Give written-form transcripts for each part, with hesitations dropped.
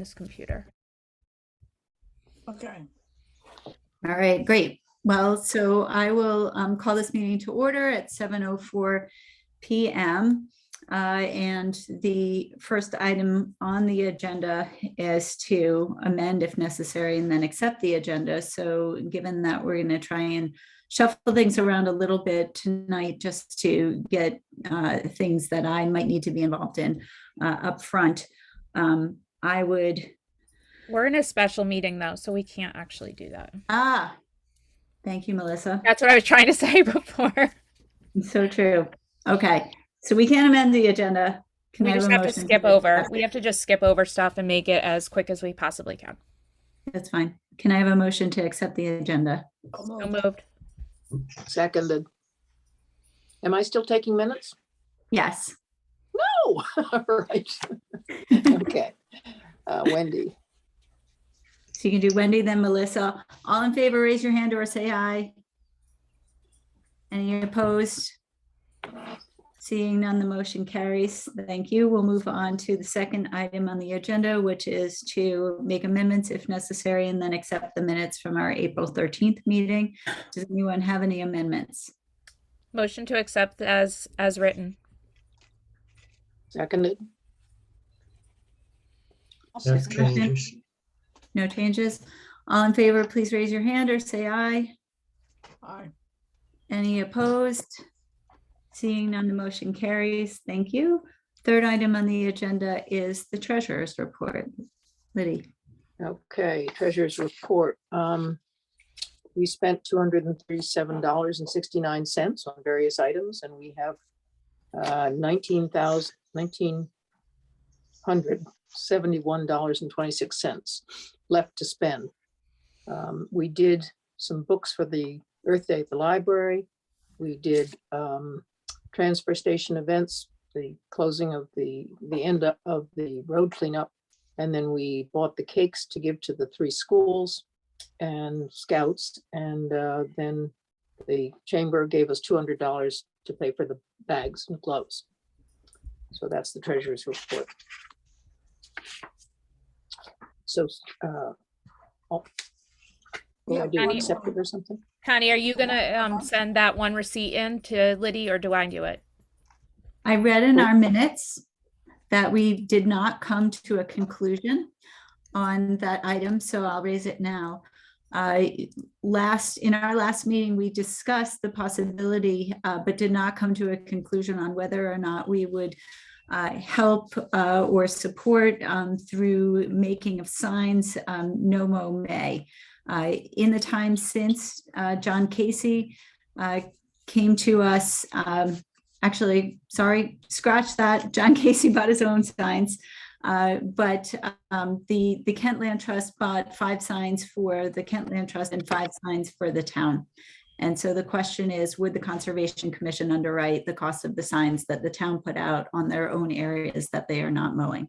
this computer. Okay. All right, great. Well, so I will call this meeting to order at 7:04 p.m. And the first item on the agenda is to amend if necessary and then accept the agenda. So given that we're going to try and shuffle things around a little bit tonight just to get things that I might need to be involved in up front, I would... We're in a special meeting though, so we can't actually do that. Thank you, Melissa. That's what I was trying to say before. So true. Okay, so we can't amend the agenda. Can We I have just a have to motion skip over. accept We it? have to just skip over stuff and make it as quick as we possibly can. That's fine. Can I have a motion to accept the agenda? So moved. Seconded. Am I still taking minutes? Yes. No. All right. Okay. Wendy. So you can do Wendy, then Melissa. All in favor, raise your hand or say aye. Any opposed? Seeing none, the motion carries. Thank you. We'll move on to the second item on the agenda, which is to make amendments if necessary and then accept the minutes from our April 13th meeting. Does anyone have any amendments? Motion to accept as written. Seconded. No Discussion? changes. No changes? All in favor, please raise your hand or say aye. Aye. Any opposed? Seeing none, the motion carries. Thank you. Third item on the agenda is the treasurer's report. Liddy. Okay, treasurer's report. We spent $237.69 on various items, and we have $1,971.26 left to spend. We did some books for the Earth Day at the library. We did transfer station events, the closing of the end of the road cleanup. And then we bought the cakes to give to the 3 schools and scouts. And then the chamber gave us $200 to pay for the bags and gloves. So that's the treasurer's report. So, will I do Connie- accept it or something? Connie, are you gonna send that one receipt in to Liddy or do I do it? I read in our minutes that we did not come to a conclusion on that item, so I'll raise it now. In our last meeting, we discussed the possibility, but did not come to a conclusion on whether or not we would help or support through making of signs, no mo may. In the time since, John Casey came to us, actually, sorry, scratch that. John Casey bought his own signs, but the Kent Land Trust bought 5 signs for the Kent Land Trust and 5 signs for the town. And so the question is, would the Conservation Commission underwrite the cost of the signs that the town put out on their own areas that they are not mowing?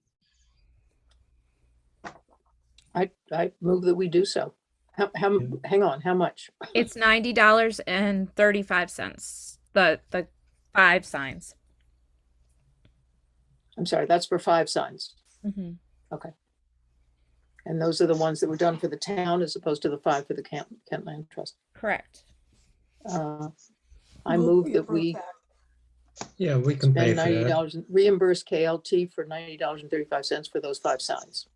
I move that we do so. Hang on, how much? It's $90.35. The 5 signs. I'm sorry, that's for 5 signs. Mm-hmm. Okay. And those are the ones that were done for the town as opposed to the 5 for the Kent Land Trust. Correct. I move that we Yeah, we can pay spend for that. $90, reimburse KLT for $90.35 for those 5 signs.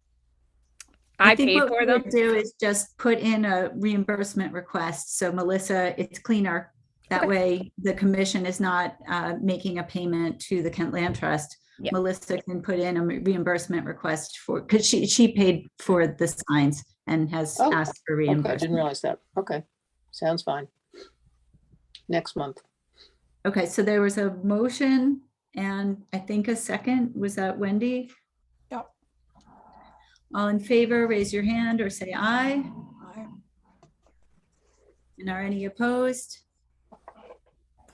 I think paid what for we them. would do is just put in a reimbursement request. So Melissa, it's cleaner. That Okay. way the commission is not making a payment to the Kent Land Trust. Yeah. Melissa can put in a reimbursement request for, because she paid for the signs and has Oh, asked for Okay, I didn't reimbursement. realize that. Okay, sounds fine. Next month. Okay, so there was a motion and I think a second. Was that Wendy? Yep. All in favor, raise your hand or say aye. And are any opposed?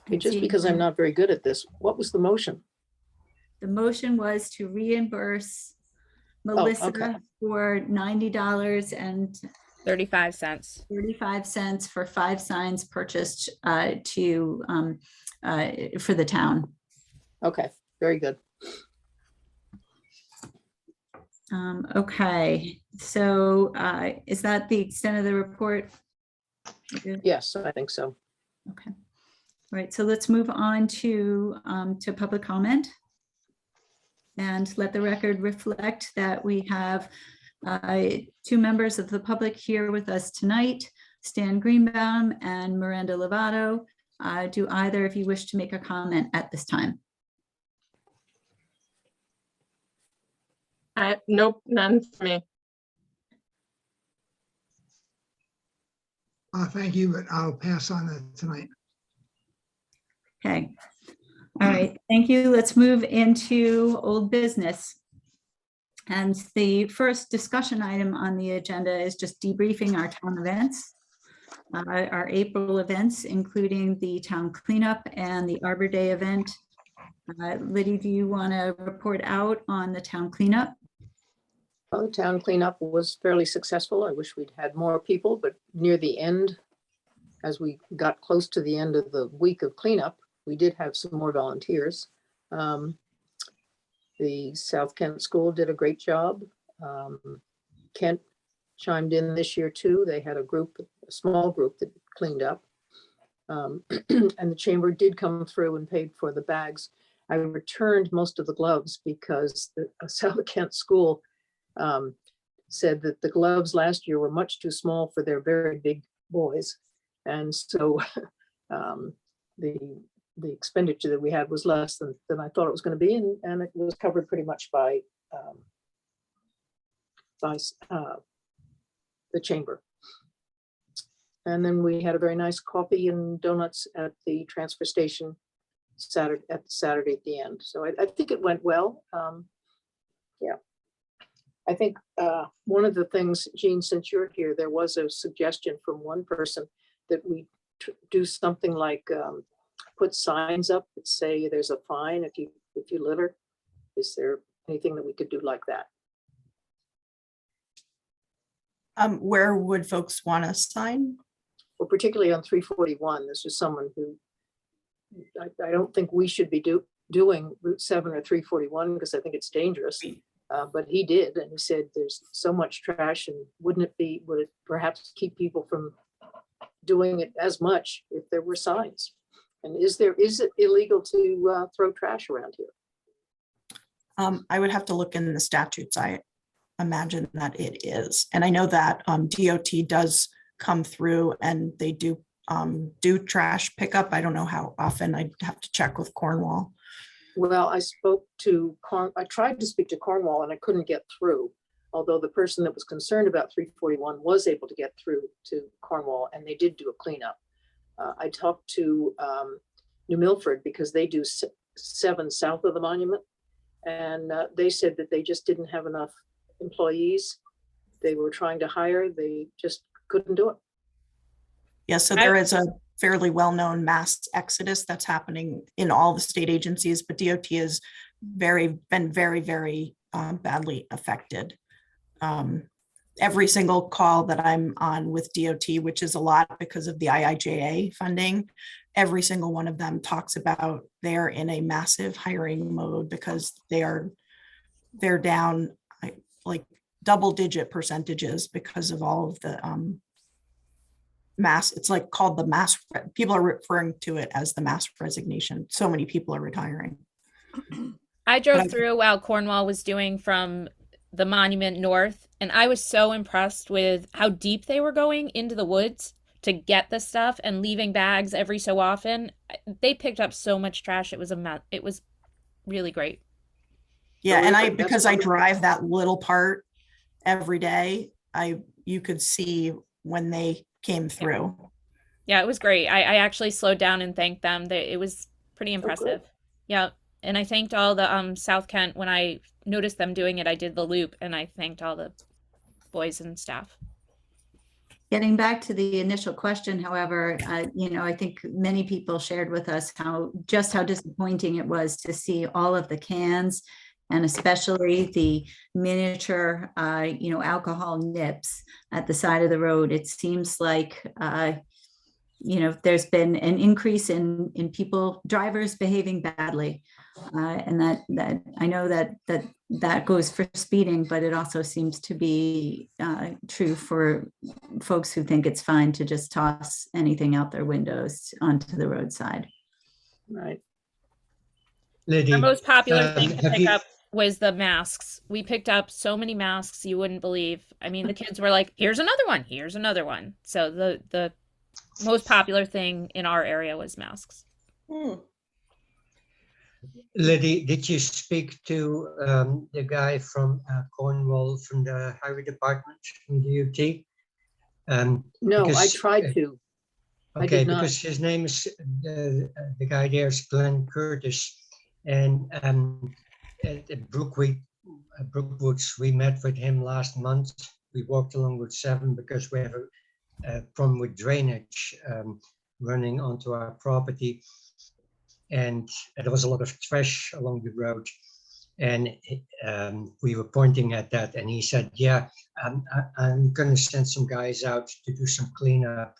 Okay, just Seeing because I'm none. not very good at this, what was the motion? The motion was to reimburse okay. Melissa for $90.35 for 5 signs purchased for the town. Okay, very good. Okay, so is that the extent of the report? Yes, I think so. Okay. All right, so let's move on to public comment. And let the record reflect that we have two members of the public here with us tonight, Stan Greenbaum and Miranda Lovato. Do either of you wish to make a comment at this time? Nope, none for me. Thank you, but I'll pass on that tonight. Okay. All right, thank you. Let's move into old business. And the first discussion item on the agenda is just debriefing our town events. Our April events, including the town cleanup and the Arbor Day event. Liddy, do you want to report out on the town cleanup? Well, the town cleanup was fairly successful. I wish we'd had more people, but near the end, as we got close to the end of the week of cleanup, we did have some more volunteers. The South Kent School did a great job. Kent chimed in this year too. They had a small group that cleaned up. And the chamber did come through and paid for the bags. I returned most of the gloves because the South Kent School said that the gloves last year were much too small for their very big boys. And so the expenditure that we had was less than I thought it was going to be. And it was covered pretty much by the chamber. And then we had a very nice coffee and donuts at the transfer station Saturday at the end. So I think it went well. Yeah. I think one of the things, Jean, since you're here, there was a suggestion from one person that we do something like put signs up that say there's a fine if you litter. Is there anything that we could do like that? Where would folks want to sign? Well, particularly on 341, this is someone who I don't think we should be doing Route 7 or 341 because I think it's dangerous. But he did, and he said there's so much trash, and would it perhaps keep people from doing it as much if there were signs? And is it illegal to throw trash around here? I would have to look in the statutes. I imagine that it is. And I know that DOT does come through and they do trash pickup. I don't know how often. I'd have to check with Cornwall. Well, I tried to speak to Cornwall and I couldn't get through, although the person that was concerned about 341 was able to get through to Cornwall, and they did do a cleanup. I talked to New Milford because they do 7 south of the monument, and they said that they just didn't have enough employees. They were trying to hire, they just couldn't do it. Yeah, so there is a fairly well-known mass exodus that's happening in all the state agencies, but DOT has been very, very badly affected. Every single call that I'm on with DOT, which is a lot because of the IIJA funding, every single one of them talks about they're in a massive hiring mode because they're down like double-digit percentages because of all of the mass. It's like called the mass. People are referring to it as the mass resignation. So many people are retiring. I drove through while Cornwall was doing from the monument north, and I was so impressed with how deep they were going into the woods to get the stuff and leaving bags every so often. They picked up so much trash. It was really great. Yeah, and because I drive that little part every day, you could see when they came through. Yeah, it was great. I actually slowed down and thanked them. It was pretty impressive. Yeah. And I thanked all the South Kent when I noticed them doing it. I did the loop and I thanked all the boys and staff. Getting back to the initial question, however, I think many people shared with us how disappointing it was to see all of the cans and especially the miniature, alcohol nips at the side of the road. It seems like, there's been an increase in drivers behaving badly. And that I know that that goes for speeding, but it also seems to be true for folks who think it's fine to just toss anything out their windows onto the roadside. Right. Liddy, Our most popular thing to have pick you- up was the masks. We picked up so many masks you wouldn't believe. I mean, the kids were like, "Here's another one. Here's another one." So the most popular thing in our area was masks. Liddy, did you speak to the guy from Cornwall from the highway department from DOT? No, I Because, tried to. I Okay, did not. because his name is the guy there is Glenn Curtis, and at Brookwoods, we met with him last month. We walked along Route 7 because we have a problem with drainage running onto our property, and there was a lot of trash along the road. And we were pointing at that, and he said, "Yeah, I'm going to send some guys out to do some cleanup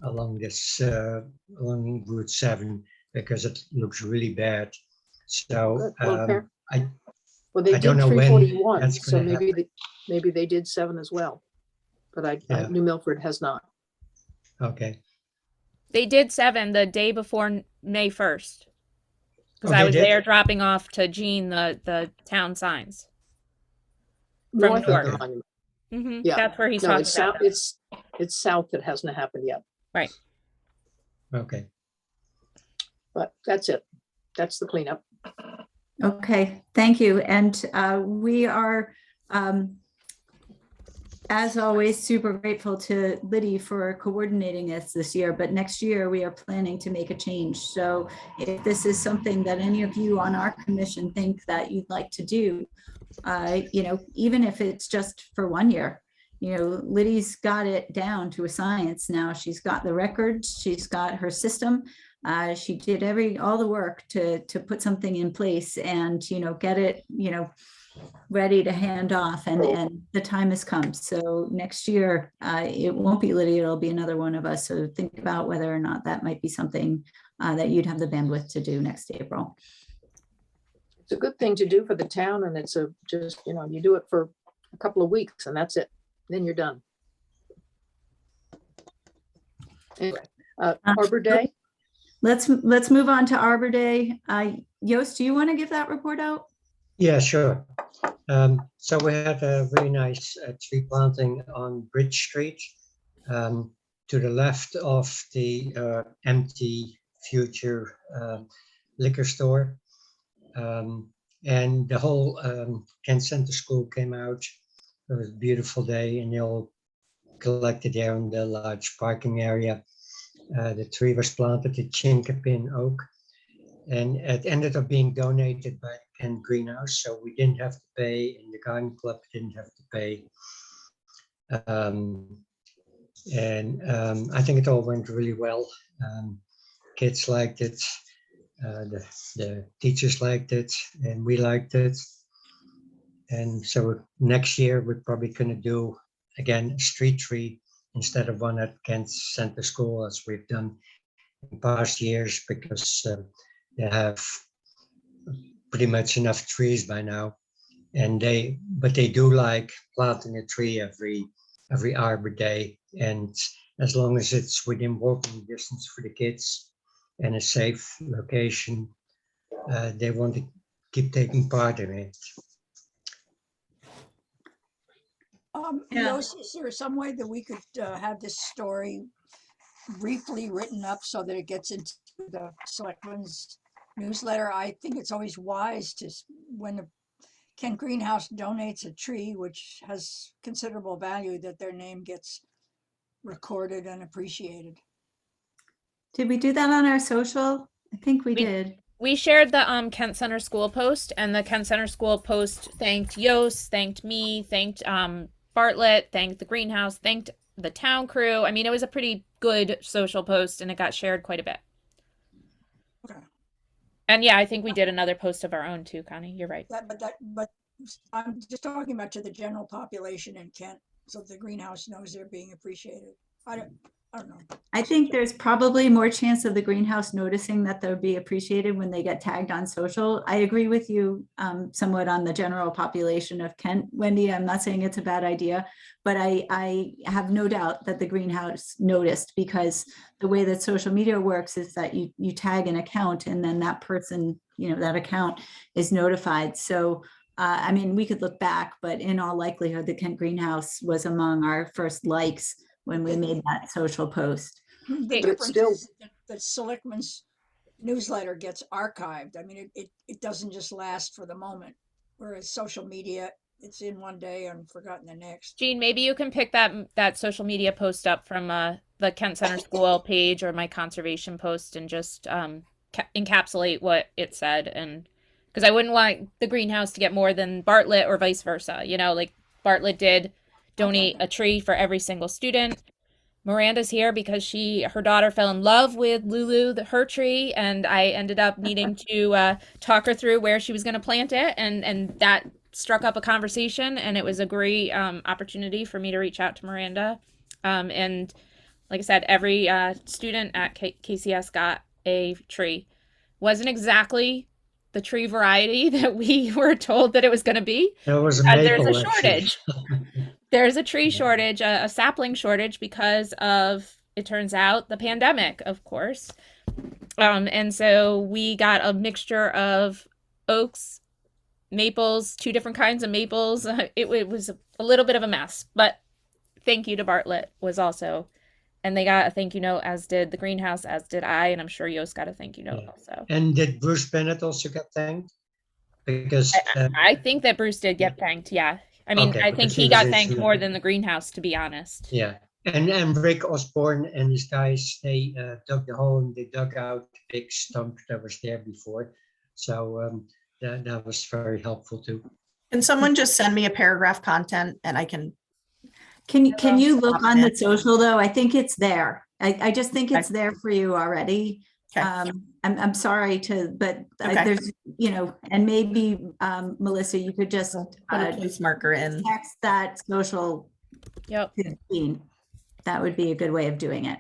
along this along Route 7 because it looks really bad." So Good. Well, I Well, they I don't did know when 341, that's so gonna maybe they did 7 as well. But Yeah. New Milford has not. okay. They did 7 the day before May 1st. Because Oh, I they was did? there dropping off to Jean the town signs. From North of Newark. the Okay. monument. Mm-hmm. That's where he's No, talking it's about south, that. it's south that hasn't happened yet, Right. Okay. but that's it. That's the cleanup. Okay, thank you. And we are, as always, super grateful to Liddy for coordinating us this year, but next year we are planning to make a change. So if this is something that any of you on our commission think that you'd like to do, even if it's just for 1 year, Liddy's got it down to a science now. She's got the records, she's got her system. She did all the work to put something in place and, get it, ready to hand off, and the time has come. So next year, it won't be Liddy, it'll be another one of us. So think about whether or not that might be something that you'd have the bandwidth to do next April. It's a good thing to do for the town, and it's just, you do it for a couple of weeks and that's it. Then you're done. Anyway, Arbor Day, Let's move on to Arbor Day. Yost, do you want to give that report out? Yeah, sure. So we had a really nice tree planting on Bridge Street, to the left of the empty future liquor store. And the whole Kent Center School came out. It was a beautiful day, and they all collected there in the large parking area. The tree was planted at Chinkapin Oak, and it ended up being donated by Kent Greenhouse, so we didn't have to pay, and the garden club didn't have to pay. I think it all went really well. Kids liked it, the teachers liked it, and we liked it. And so next year we're probably going to do again a street tree instead of one at Kent Center School as we've done in past years, because they have pretty much enough trees by now. But they do like planting a tree every Arbor Day, and as long as it's within walking distance for the kids and a safe location, they want to keep taking part in it. Yeah. Is there some way that we could have this story briefly written up so that it gets into the selectmen's newsletter? I think it's always wise to, when the Kent Greenhouse donates a tree, which has considerable value, that their name gets recorded and appreciated. Did we do that on our social? I think we did. We shared the Kent Center School post, and the Kent Center School post thanked Yost, thanked me, thanked Bartlett, thanked the greenhouse, thanked the town crew. I mean, it was a pretty good social post, and it got shared quite a bit. Okay. And yeah, I think we did another post of our own too, Connie. You're right. But I'm just talking about to the general population in Kent, so the greenhouse knows they're being appreciated. I I don't know. I think there's probably more chance of the greenhouse noticing that they'll be appreciated when they get tagged on social. I agree with you somewhat on the general population of Kent, Wendy. I'm not saying it's a bad idea, but I have no doubt that the greenhouse noticed, because the way that social media works is that you tag an account and then that person, that account is notified. So I mean, we could look back, but in all likelihood, the Kent Greenhouse was among our first likes when we made that social post. The But difference still- is that the selectmen's newsletter gets archived. I mean, it doesn't just last for the moment, whereas social media, it's in one day and forgotten the next. Jean, maybe you can pick that social media post up from the Kent Center School page or my conservation post and just encapsulate what it said. And because I wouldn't want the greenhouse to get more than Bartlett or vice versa. Like Bartlett did donate a tree for every single student. Miranda's here because her daughter fell in love with Lulu, her tree, and I ended up needing to talk her through where she was going to plant it, and that struck up a conversation, and it was a great opportunity for me to reach out to Miranda. And like I said, every student at KCS got a tree. Wasn't exactly the tree variety that we were told that it was going to be. There was a There's a maple, actually. shortage. There's a tree shortage, a sapling shortage because of, it turns out, the pandemic, of course. And so we got a mixture of oaks, maples, 2 different kinds of maples. It was a little bit of a mess, but thank you to Bartlett was also, and they got a thank you note, as did the greenhouse, as did I, and I'm sure Yost got a thank you note Yeah. also. And did Bruce Bennett also get thanked? Because I think that Bruce did get thanked, yeah. I mean, Okay, I think because he he got was thanked instrumental. more than the greenhouse, to be honest. yeah, and Rick Osborne and his guys, they dug the hole and they dug out the big stump that was there before. So that was very helpful too. Can someone just send me a paragraph content and I can, Can you look on the Yeah. social though? I think it's there. I just think it's Okay. there for you already. Okay. I'm sorry but Okay. there's, and maybe Melissa, you could just put a place marker in? text that social Yep. to Jean. That would be a good way of doing it.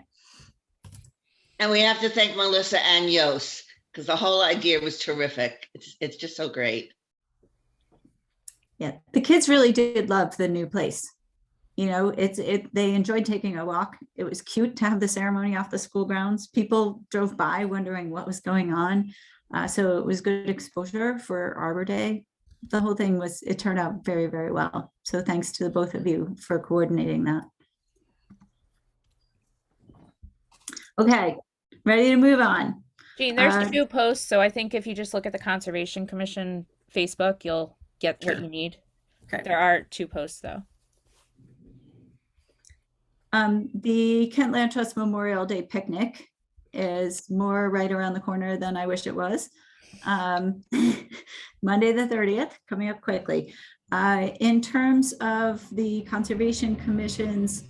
And we have to thank Melissa and Yost, because the whole idea was terrific. It's just so great. Yeah, the kids really did love the new place. They enjoyed taking a walk. It was cute to have the ceremony off the school grounds. People drove by wondering what was going on. So it was good exposure for Arbor Day. The whole thing it turned out very, very well. So thanks to the both of you for coordinating that. Okay, ready to move on. Jean, there's 2 posts, so I think if you just look at the Conservation Commission Facebook, you'll get what you need. Okay. There are 2 posts, though. The Kent Land Trust Memorial Day picnic is more right around the corner than I wish it was. Monday the 30th, coming up quickly. In terms of the Conservation Commission's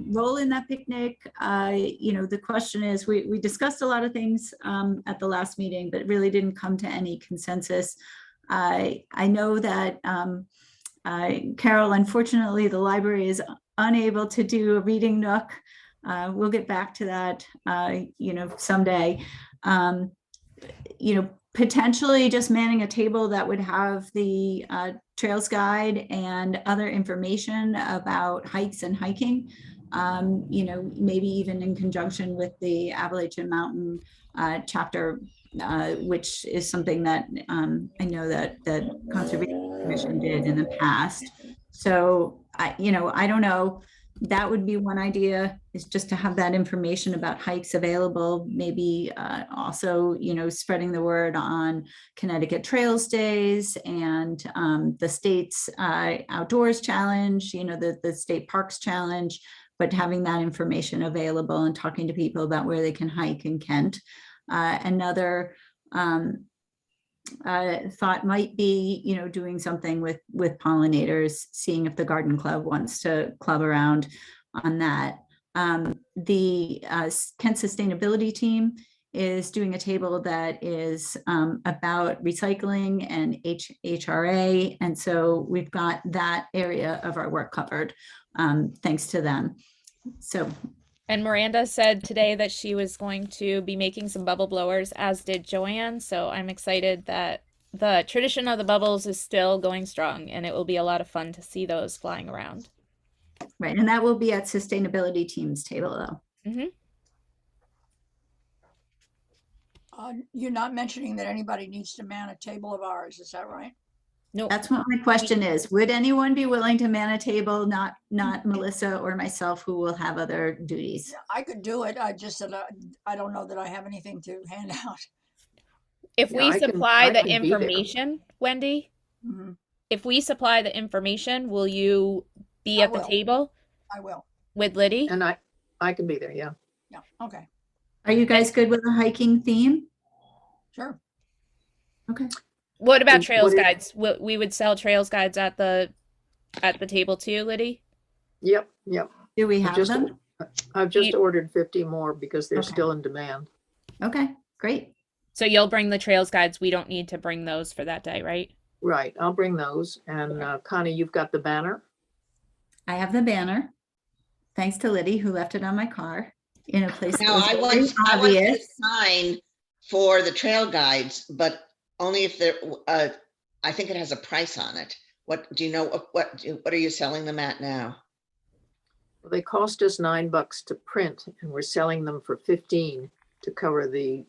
role in that picnic, the question is, we discussed a lot of things at the last meeting, but really didn't come to any consensus. I know that Carol, unfortunately, the library is unable to do a reading nook. We'll get back to that, someday. Potentially just manning a table that would have the trails guide and other information about hikes and hiking. Maybe even in conjunction with the Appalachian Mountain chapter, which is something that I know that Conservation Commission did in the past. So I don't know. That would be one idea, is just to have that information about hikes available. Maybe also, spreading the word on Connecticut Trails Days and the state's outdoors challenge, the state parks challenge, but having that information available and talking to people about where they can hike in Kent. Another thought might be, doing something with pollinators, seeing if the garden club wants to club around on that. The Kent Sustainability Team is doing a table that is about recycling and HRA. And so we've got that area of our work covered, thanks to them. So And Miranda said today that she was going to be making some bubble blowers, as did Joanne. So I'm excited that the tradition of the bubbles is still going strong, and it will be a lot of fun to see those flying around. Right, and that will be at sustainability teams table though. Mm-hmm. You're not mentioning that anybody needs to man a table of ours, is that right? Nope. That's what my question is. Would anyone be willing to man a table? Not Melissa or myself, who will have other duties. Yeah, I could do it. I just said, I don't know that I have anything to hand out. If Yeah, we I can- supply I the can be there. information, Wendy, Mhm, if we supply the information, will you be I at the will. table I will. with Liddy? And I can be there, yeah. Yeah, okay, Are you guys good with a hiking theme? sure. Okay. What about And trails what is- guides? We would sell trails guides at the table too, Liddy? Yep. Do we I've have just, them? I've just You- ordered 50 more because they're Okay. still in demand. Okay, great. So you'll bring the trails guides. We don't need to bring those for that day, right? Right, I'll bring those. And Connie, you've got the banner? I have the banner. Thanks to Liddy, who left it on my car in a place that Now, was I very want to obvious. sign for the trail guides, but only if they're, I think it has a price on it. What, do you know, what are you selling them at now? Well, they cost us $9 to print and we're selling them for 15 to cover the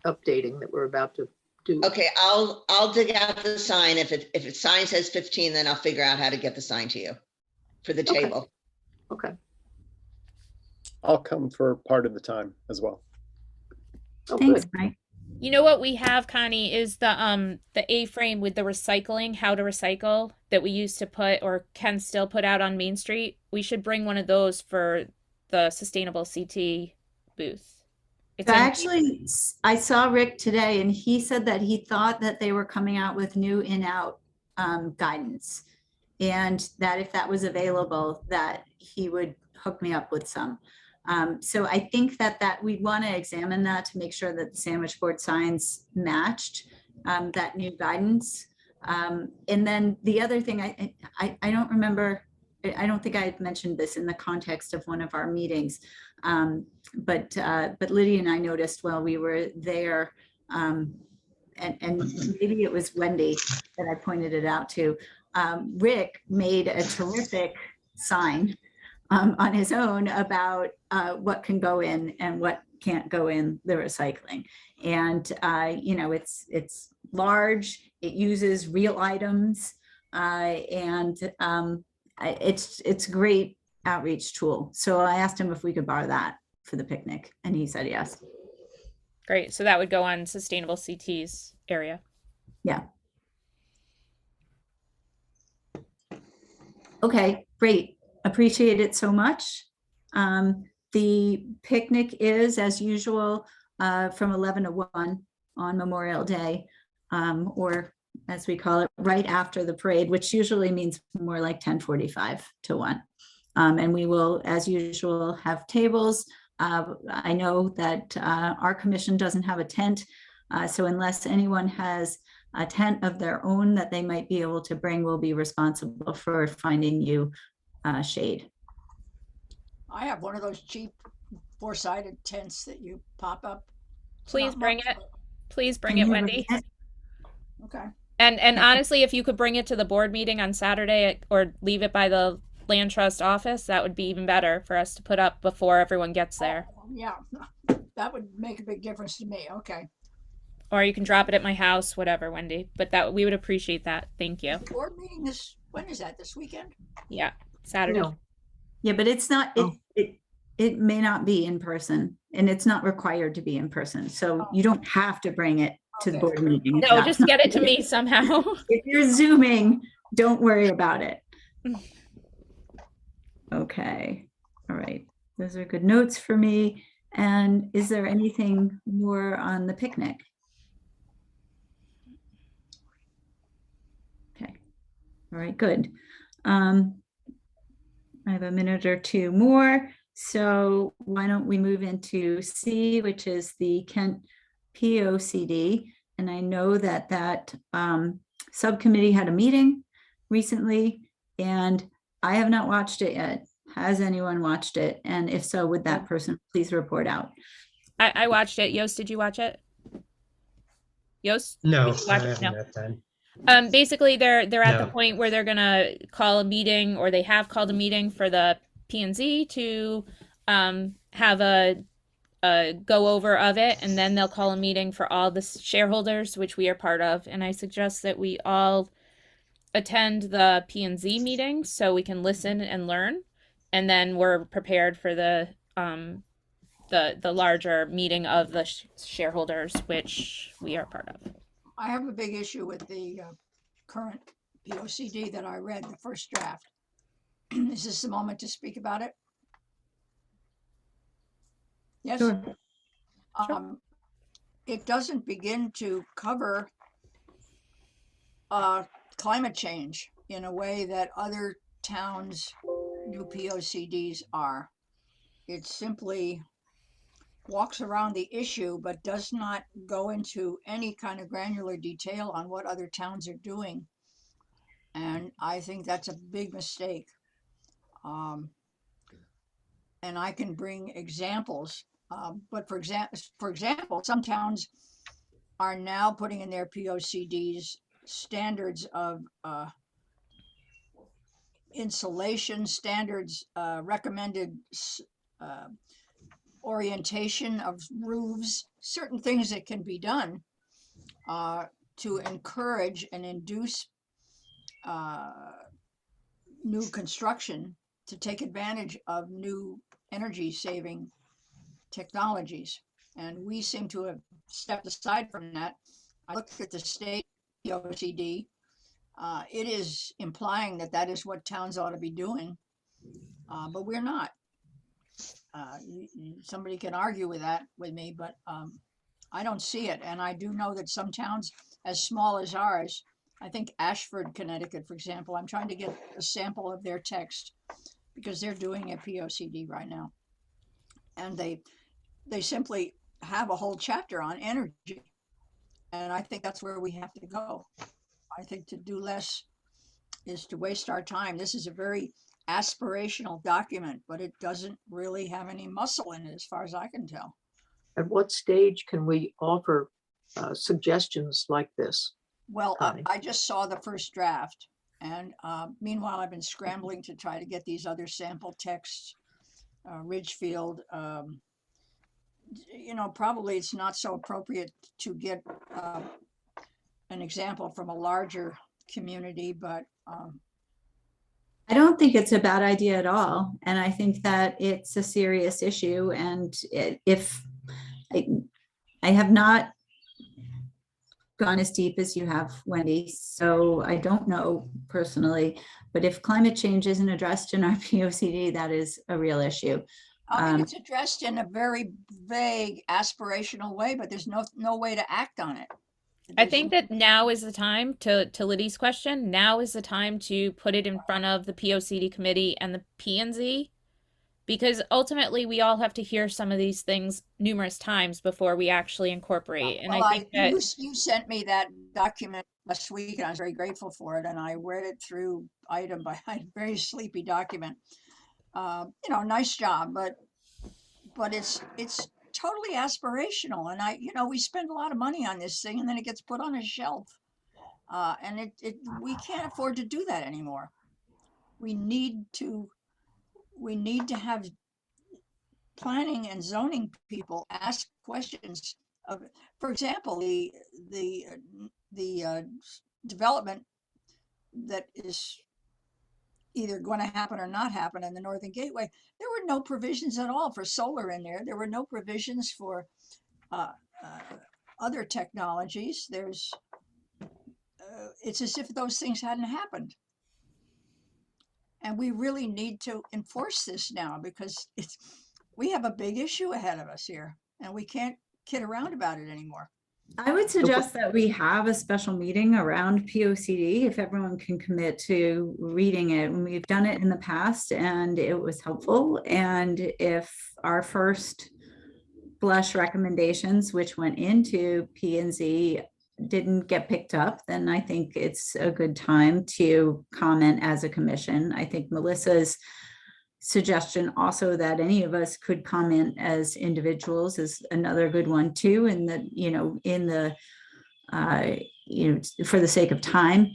updating that we're about to do. Okay, I'll dig out the sign. If it sign says 15, then I'll figure out how to get the sign to you for the Okay. table. Okay. I'll come for part of the time as well. Oh, Thanks, good. Mike. You know what we have, Connie, is the A-frame with the recycling, how to recycle that we used to put or can still put out on Main Street. We should bring one of those for the sustainable CT booth. It's So in- actually, I saw Rick today and he said that he thought that they were coming out with new in-out guidance. And that if that was available, that he would hook me up with some. So I think that we want to examine that to make sure that the sandwich board signs matched that new guidance. And then the other thing, I don't remember, I don't think I had mentioned this in the context of one of our meetings, but Lydia and I noticed while we were there, and maybe it was Wendy that I pointed it out to, Rick made a terrific sign on his own about what can go in and what can't go in the recycling. And, it's large, it uses real items, and it's a great outreach tool. So I asked him if we could borrow that for the picnic, and he said yes. Great. So that would go on sustainable CT's area. Yeah. Okay, great. Appreciate it so much. The picnic is, as usual, from 11 to 1 on Memorial Day, or as we call it, right after the parade, which usually means more like 10:45 to 1. And we will, as usual, have tables. I know that our commission doesn't have a tent, so unless anyone has a tent of their own that they might be able to bring, we'll be responsible for finding you shade. I have one of those cheap four-sided tents that you pop up. It's Please not bring much, it. Please bring Can it, you Wendy. bring it? but- Okay, And honestly, if you could bring it to the board meeting on Saturday or leave it by the land trust office, that would be even better for us to put up before everyone gets there. yeah, that would make a big difference to me. Okay. Or you can drop it at my house, whatever, Wendy. But that we would appreciate that. Thank you. Board meeting when is that? This weekend? Yeah, Saturday. No, Yeah, but it's not, Oh. it may not be in person, and it's not required to be in person. So Oh. you don't have to bring it to the Okay. board meeting. No, just get it to me somehow. If you're Zooming, don't worry about it. Okay, all right. Those are good notes for me. And is there anything more on the picnic? Okay, all right, good. I have a minute or two more. So why don't we move into C, which is the Kent POCD. And I know that subcommittee had a meeting recently, and I have not watched it yet. Has anyone watched it? And if so, would that person please report out? I watched it. Yost, did you watch it? Yost? No, Did you I watch it? haven't No. had time. Basically they're at the No. point where they're gonna call a meeting, or they have called a meeting for the P&Z to have a go over of it, and then they'll call a meeting for all the shareholders, which we are part of. And I suggest that we all attend the P&Z meeting so we can listen and learn, and then we're prepared for the larger meeting of the shareholders, which we are part of. I have a big issue with the current POCD that I read, the first draft. Is this the moment to speak about it? Yes. Sure. It doesn't begin to cover climate change in a way that other towns' new POCDs are. It simply walks around the issue, but does not go into any kind of granular detail on what other towns are doing. And I think that's a big mistake. And I can bring examples, but for example, some towns are now putting in their POCDs standards of insulation standards, recommended orientation of roofs, certain things that can be done to encourage and induce new construction to take advantage of new energy saving technologies. And we seem to have stepped aside from that. I looked at the state POCD. It is implying that that is what towns ought to be doing, but we're not. Somebody can argue with that with me, but I don't see it. And I do know that some towns as small as ours, I think Ashford, Connecticut, for example, I'm trying to get a sample of their text because they're doing a POCD right now. And they simply have a whole chapter on energy. And I think that's where we have to go. I think to do less is to waste our time. This is a very aspirational document, but it doesn't really have any muscle in it as far as I can tell. At what stage can we offer suggestions like this? Well, Connie? I just saw the first draft, and meanwhile, I've been scrambling to try to get these other sample texts. Ridgefield, probably it's not so appropriate to get an example from a larger community, but I don't think it's a bad idea at all. And I think that it's a serious issue. And if I have not gone as deep as you have, Wendy, so I don't know personally, but if climate change isn't addressed in our POCD, that is a real issue. I mean, it's addressed in a very vague aspirational way, but there's no way to act on it. I think that now is the time, to Liddy's question, now is the time to put it in front of the POCD committee and the P&Z, because ultimately we all have to hear some of these things numerous times before we actually incorporate. And well, I think that you sent me that document last week, and I was very grateful for it. And I read it through item by item, very sleepy document. Nice job, but it's totally aspirational. And we spend a lot of money on this thing, and then it gets put on a shelf. And we can't afford to do that anymore. We need to have planning and zoning people ask questions of, for example, the development that is either going to happen or not happen in the Northern Gateway. There were no provisions at all for solar in there. There were no provisions for other technologies. It's as if those things hadn't happened. And we really need to enforce this now, because we have a big issue ahead of us here, and we can't kid around about it anymore. I would suggest that we have a special meeting around POCD if everyone can commit to reading it. And we've done it in the past and it was helpful. And if our first blush recommendations, which went into P&Z, didn't get picked up, then I think it's a good time to comment as a commission. I think Melissa's suggestion also that any of us could comment as individuals is another good one too, and that, in the, for the sake of time.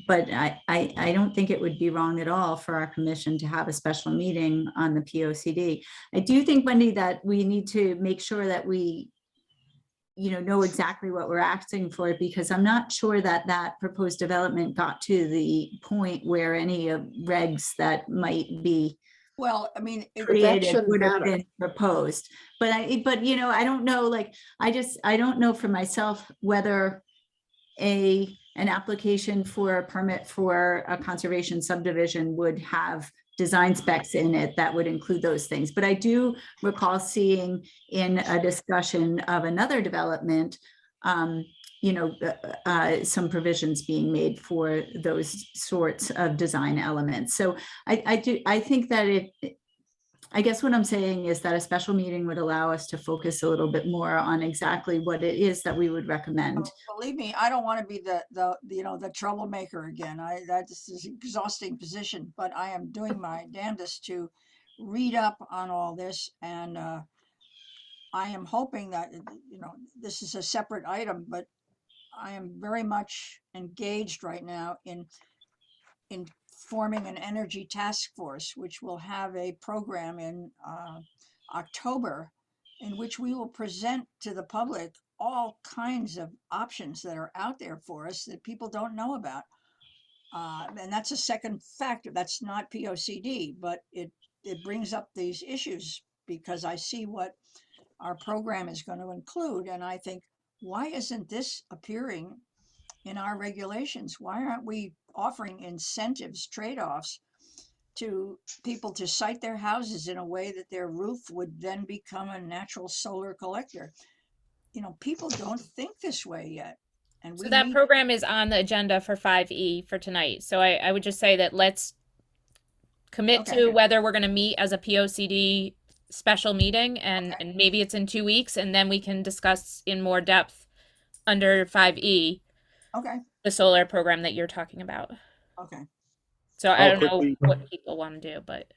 But I don't think it would be wrong at all for our commission to have a special meeting on the POCD. I do think, Wendy, that we need to make sure that we know exactly what we're asking for, because I'm not sure that that proposed development got to the point where any of regs that might be Well, I mean, created shouldn't would have matter. been proposed. But I don't know, like, I don't know for myself whether an application for a permit for a conservation subdivision would have design specs in it that would include those things. But I do recall seeing in a discussion of another development, some provisions being made for those sorts of design elements. So I think that I guess what I'm saying is that a special meeting would allow us to focus a little bit more on exactly what it is that we would recommend. believe me, I don't want to be the troublemaker again. That is an exhausting position, but I am doing my damnedest to read up on all this, and I am hoping that this is a separate item, but I am very much engaged right now in forming an energy task force, which will have a program in October, in which we will present to the public all kinds of options that are out there for us that people don't know about. And that's a second factor. That's not POCD, but it brings up these issues because I see what our program is going to include. And I think, why isn't this appearing in our regulations? Why aren't we offering incentives, trade-offs to people to site their houses in a way that their roof would then become a natural solar collector? People don't think this way yet. And So we that need, program is on the agenda for 5E for tonight. So I would just say that let's commit Okay. to whether we're going to meet as a POCD special meeting, and maybe it's in 2 weeks, and then we can discuss in more depth under 5E okay, the solar program that you're talking about. okay. So I I'll don't know quickly- what people want to do, but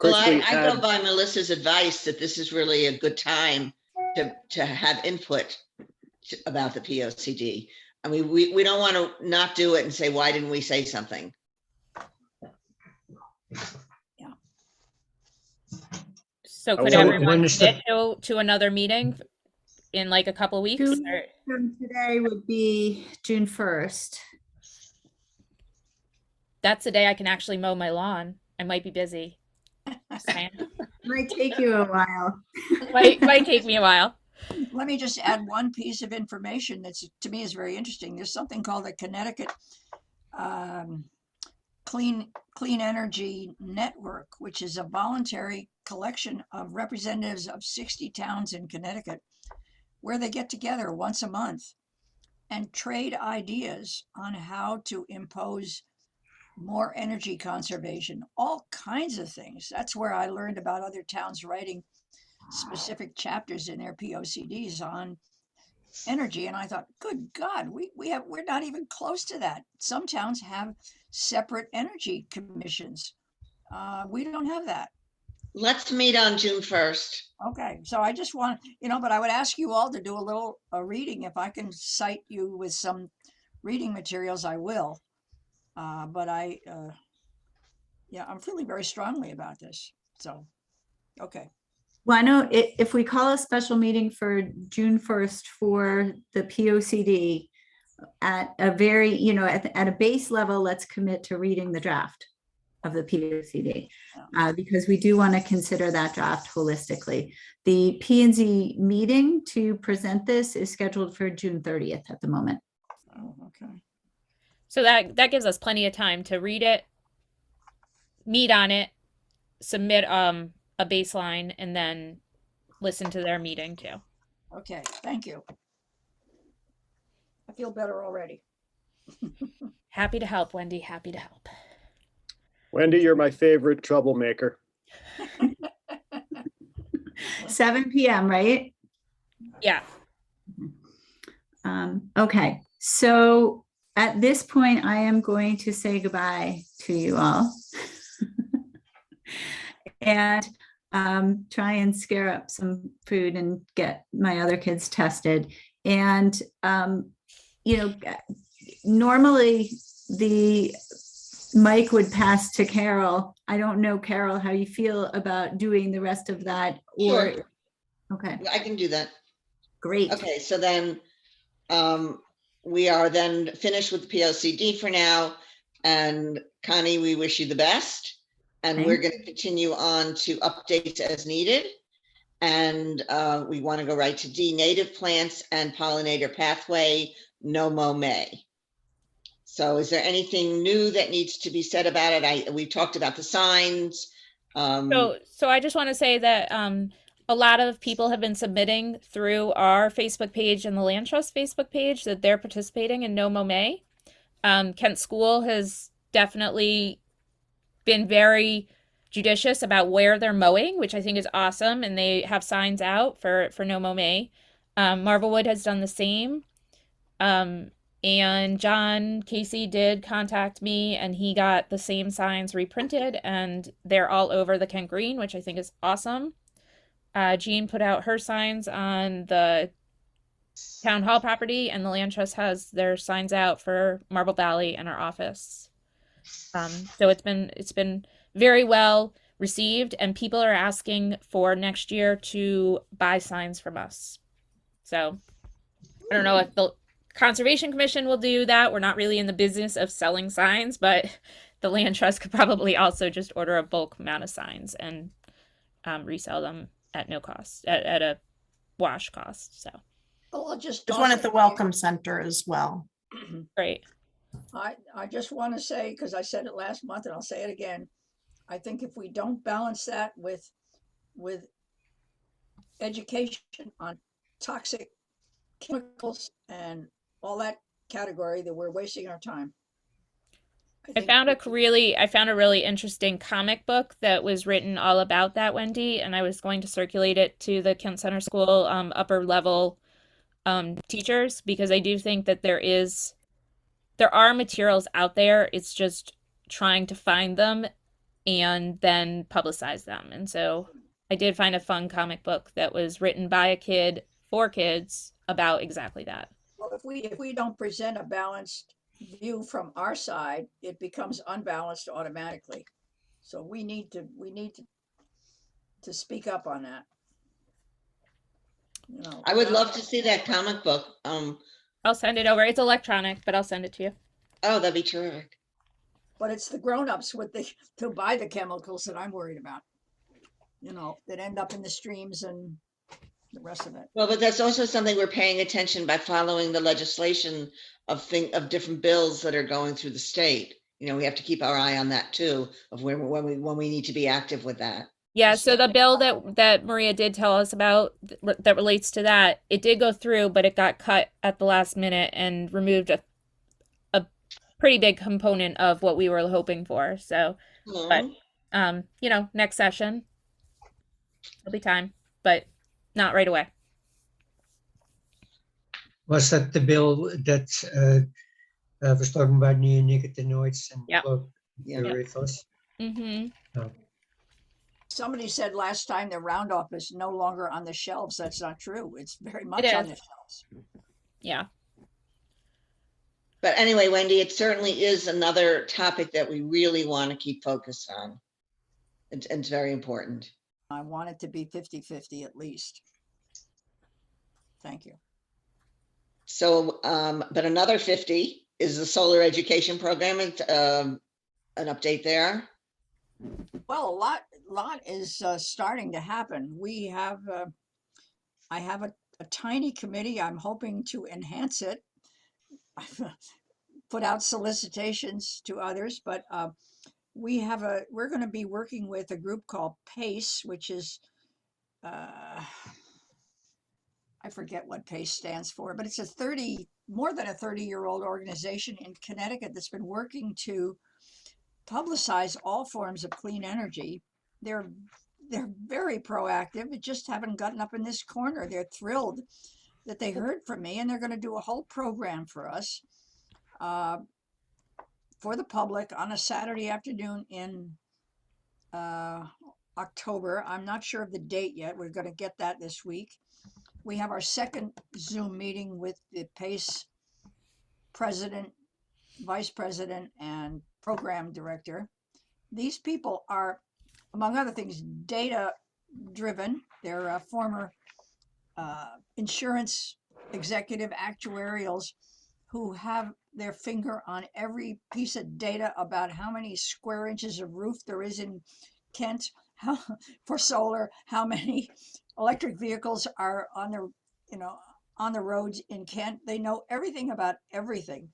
Well, Quickly I go add- by Melissa's advice that this is really a good time to have input about the POCD. I mean, we don't want to not do it and say, why didn't we say something? so Oh, could so everyone when is the- commit to another meeting in like a couple weeks? 2 Or- weeks from today would be June 1st. That's the day I can actually mow my lawn. I might be busy. Just saying. Might take you a while. might take me a while. Let me just add one piece of information that's, to me, is very interesting. There's something called the Connecticut Clean Energy Network, which is a voluntary collection of representatives of 60 towns in Connecticut, where they get together once a month and trade ideas on how to impose more energy conservation, all kinds of things. That's where I learned about other towns writing specific chapters in their POCDs on energy. And I thought, good God, we're not even close to that. Some towns have separate energy commissions. We don't have that. Let's meet on June 1st. Okay, so I just want, but I would ask you all to do a little reading. If I can cite you with some reading materials, I will. But I'm feeling very strongly about this. So, okay. Well, I know if we call a special meeting for June 1st for the POCD at a very, at a base level, let's commit to reading the draft of the POCD because we do want to consider that draft holistically. The P&Z meeting to present this is scheduled for June 30th at the moment. Oh, okay. So that gives us plenty of time to read it, meet on it, submit a baseline, and then listen to their meeting too. Okay, thank you. I feel better already. Happy to help, Wendy. Happy to help. Wendy, you're my favorite troublemaker. 7 p.m., right? Yeah. Okay, so at this point, I am going to say goodbye to you all. and try and scare up some food and get my other kids tested. And, normally the mic would pass to Carol. I don't know, Carol, how you feel about doing the rest of that, or, Sure. okay, I can do that. great. Okay, so then we are then finished with the POCD for now. And Connie, we wish you the best. And we're going to continue on to updates as needed. And we want to go right to D, native plants and pollinator pathway, no mow May. So is there anything new that needs to be said about it? We talked about the signs. So I just want to say that a lot of people have been submitting through our Facebook page and the Land Trust Facebook page that they're participating in No Mow May. Kent School has definitely been very judicious about where they're mowing, which I think is awesome, and they have signs out for No Mow May. Marvelwood has done the same. And John Casey did contact me, and he got the same signs reprinted, and they're all over the Kent Green, which I think is awesome. Jean put out her signs on the town hall property, and the Land Trust has their signs out for Marble Valley and our office. So it's been very well received, and people are asking for next year to buy signs from us. So I don't know if the Conservation Commission will do that. We're not really in the business of selling signs, but the Land Trust could probably also just order a bulk amount of signs and resell them at no cost, at a wash cost. So Well, I'll just There's toss one it at the in Welcome Center as well. great. I just want to say, because I said it last month and I'll say it again, I think if we don't balance that with education on toxic chemicals and all that category, that we're wasting our time. I found a really interesting comic book that was written all about that, Wendy, and I was going to circulate it to the Kent Center School upper level teachers, because I do think that there are materials out there. It's just trying to find them and then publicize them. And so I did find a fun comic book that was written by a kid for kids about exactly that. Well, if we don't present a balanced view from our side, it becomes unbalanced automatically. So we need to speak up on that. I would love to see that comic book. I'll send it over. It's electronic, but I'll send it to you. Oh, that'd be terrific. But it's the grown-ups to buy the chemicals that I'm worried about, that end up in the streams and the rest of it. Well, but that's also something we're paying attention by following the legislation of different bills that are going through the state. We have to keep our eye on that too, of when we need to be active with that. Yeah, so the bill that Maria did tell us about that relates to that, it did go through, but it got cut at the last minute and removed a pretty big component of what we were hoping for. So, but next session, there'll be time, but not right away. Was that the bill that was talking about neonicotinoids and chlorpyrifos? Mm-hmm. Oh. Somebody said last time the Roundup is no longer on the shelves. That's not true. It's very much on the shelves. Yeah. But anyway, Wendy, it certainly is another topic that we really want to keep focused on. It's very important. I want it to be 50-50 at least. Thank you. So, but another 50 is the solar education program. And an update there. Well, a lot is starting to happen. I have a tiny committee. I'm hoping to enhance it. I've put out solicitations to others, but we're going to be working with a group called PACE, which is I forget what PACE stands for, but it's more than a 30-year-old organization in Connecticut that's been working to publicize all forms of clean energy. They're very proactive. They just haven't gotten up in this corner. They're thrilled that they heard from me, and they're going to do a whole program for us for the public on a Saturday afternoon in October. I'm not sure of the date yet. We're going to get that this week. We have our second Zoom meeting with the PACE president, vice president, and program director. These people are, among other things, data driven. They're former insurance executive actuarials who have their finger on every piece of data about how many square inches of roof there is in Kent for solar, how many electric vehicles are on the, on the roads in Kent. They know everything about everything.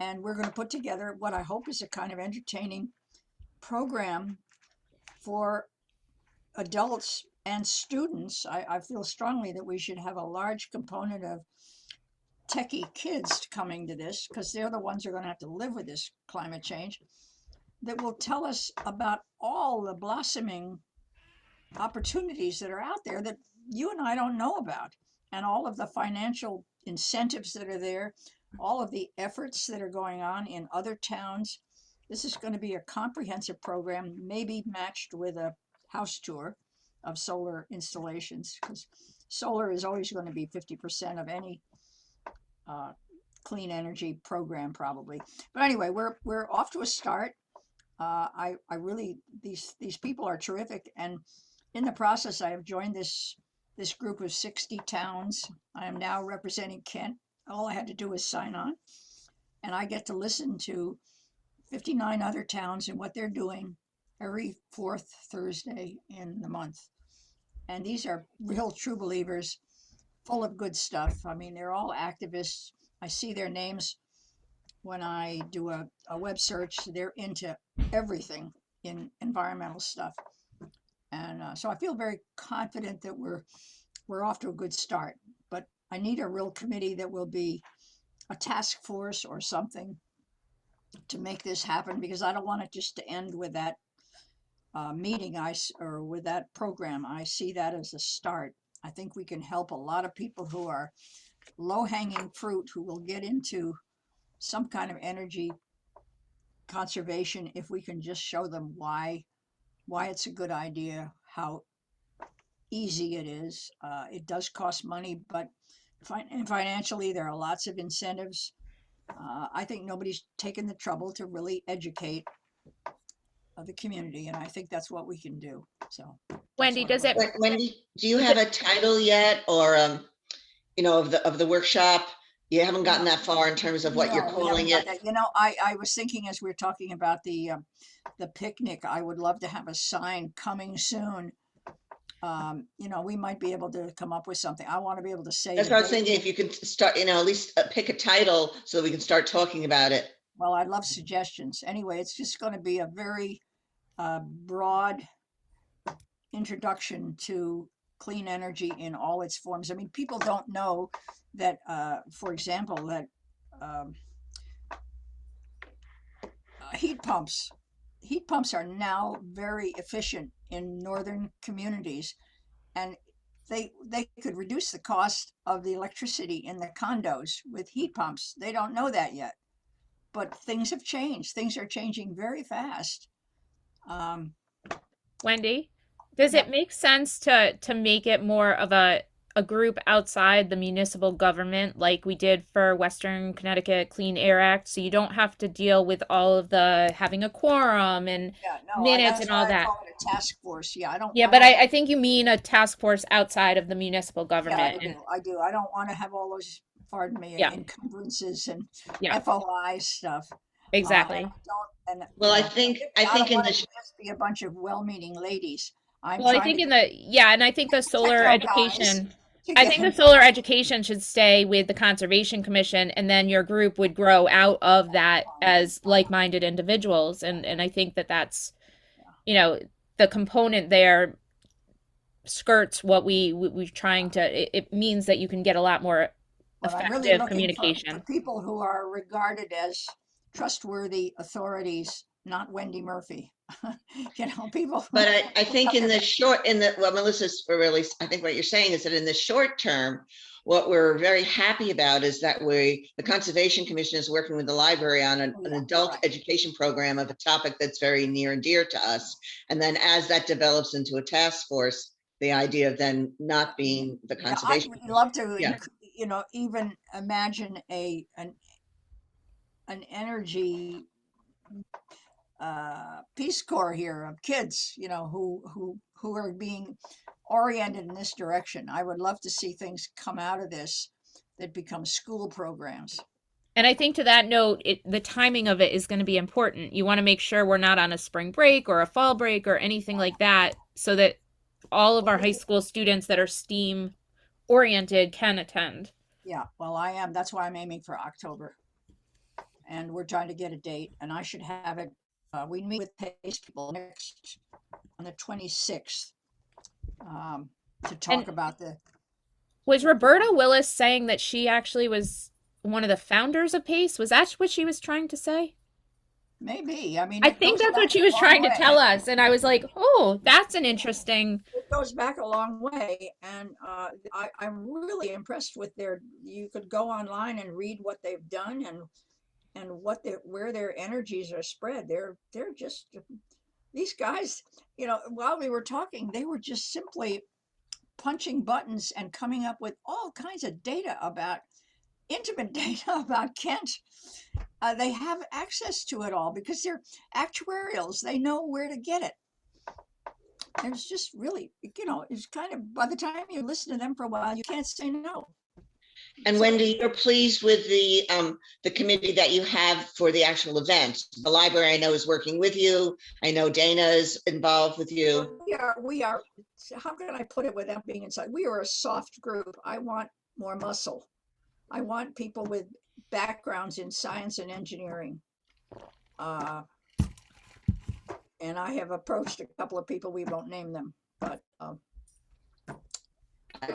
And we're going to put together what I hope is a kind of entertaining program for adults and students. I feel strongly that we should have a large component of techie kids coming to this, because they're the ones who are going to have to live with this climate change, that will tell us about all the blossoming opportunities that are out there that you and I don't know about, and all of the financial incentives that are there, all of the efforts that are going on in other towns. This is going to be a comprehensive program, maybe matched with a house tour of solar installations, because solar is always going to be 50% of any clean energy program, probably. But anyway, we're off to a start. I really, these people are terrific, and in the process, I have joined this group of 60 towns. I am now representing Kent. All I had to do was sign on, and I get to listen to 59 other towns and what they're doing every fourth Thursday in the month. And these are real true believers, full of good stuff. I mean, they're all activists. I see their names when I do a web search. They're into everything in environmental stuff. And so I feel very confident that we're off to a good start. But I need a real committee that will be a task force or something to make this happen, because I don't want it just to end with that meeting or with that program. I see that as a start. I think we can help a lot of people who are low-hanging fruit, who will get into some kind of energy conservation if we can just show them why it's a good idea, how easy it is. It does cost money, but financially there are lots of incentives. I think nobody's taken the trouble to really educate the community, and I think that's what we can do. So, Wendy, does it? Wendy, do you have a title yet, or of the workshop? You haven't gotten that far in terms of what you're calling it. I was thinking, as we were talking about the picnic, I would love to have a sign coming soon. We might be able to come up with something. I want to be able to say. That's what I was thinking. If you could start, at least pick a title so that we can start talking about it. Well, I'd love suggestions. Anyway, it's just going to be a very broad introduction to clean energy in all its forms. I mean, people don't know that, for example, that heat pumps are now very efficient in northern communities, and they could reduce the cost of the electricity in the condos with heat pumps. They don't know that yet, but things have changed. Things are changing very fast. Wendy, does it make sense to make it more of a group outside the municipal government, like we did for Western Connecticut Clean Air Act, so you don't have to deal with all of the having a quorum and minutes and all that? I call it a task force. Yeah, I don't. Yeah, but I think you mean a task force outside of the municipal government. Yeah, I do. I don't want to have all those, pardon me, encumbrances and FOI stuff. Exactly. I think in the just be a bunch of well-meaning ladies. I think I think the solar education. I think the solar education should stay with the Conservation Commission, and then your group would grow out of that as like-minded individuals. And I think that's, the component there skirts what we're trying to. It means that you can get a lot more effective really communication. For people who are regarded as trustworthy authorities, not Wendy Murphy. People. But I think Melissa's really, I think what you're saying is that in the short term, what we're very happy about is that the Conservation Commission is working with the library on an adult education program of a topic that's very near and dear to us. And then as that develops into a task force, the idea of then not being the Yeah, conservation. I would love to, Yeah. you know, even imagine an energy Peace Corps here of kids, you know, who are being oriented in this direction. I would love to see things come out of this that become school programs. And I think to that note, the timing of it is going to be important. You want to make sure we're not on a spring break or a fall break or anything like that, so that all of our high school students that are STEAM oriented can attend. Yeah, well, I am. That's why I'm aiming for October. And we're trying to get a date, and I should have it. We meet with PACE people next on the 26th to talk And about the. Was Roberta Willis saying that she actually was one of the founders of PACE? Was that what she was trying to say? Maybe. I mean, I it think goes that's what back she a was long trying to way. tell us. And I was like, oh, that's an interesting. It goes back a long way, and I'm really impressed with their. You could go online and read what they've done and where their energies are spread. They're just these guys. You know, while we were talking, they were just simply punching buttons and coming up with all kinds of data about intimate data about Kent. They have access to it all because they're actuarials. They know where to get it. And it's just really, you know, it's kind of, by the time you listen to them for a while, you can't say no. And Wendy, you're pleased with the committee that you have for the actual event. The library, I know, is working with you. I know Dana is involved with you. We are, how can I put it without being inside? We are a soft group. I want more muscle. I want people with backgrounds in science and engineering. And I have approached a couple of people, we won't name them, but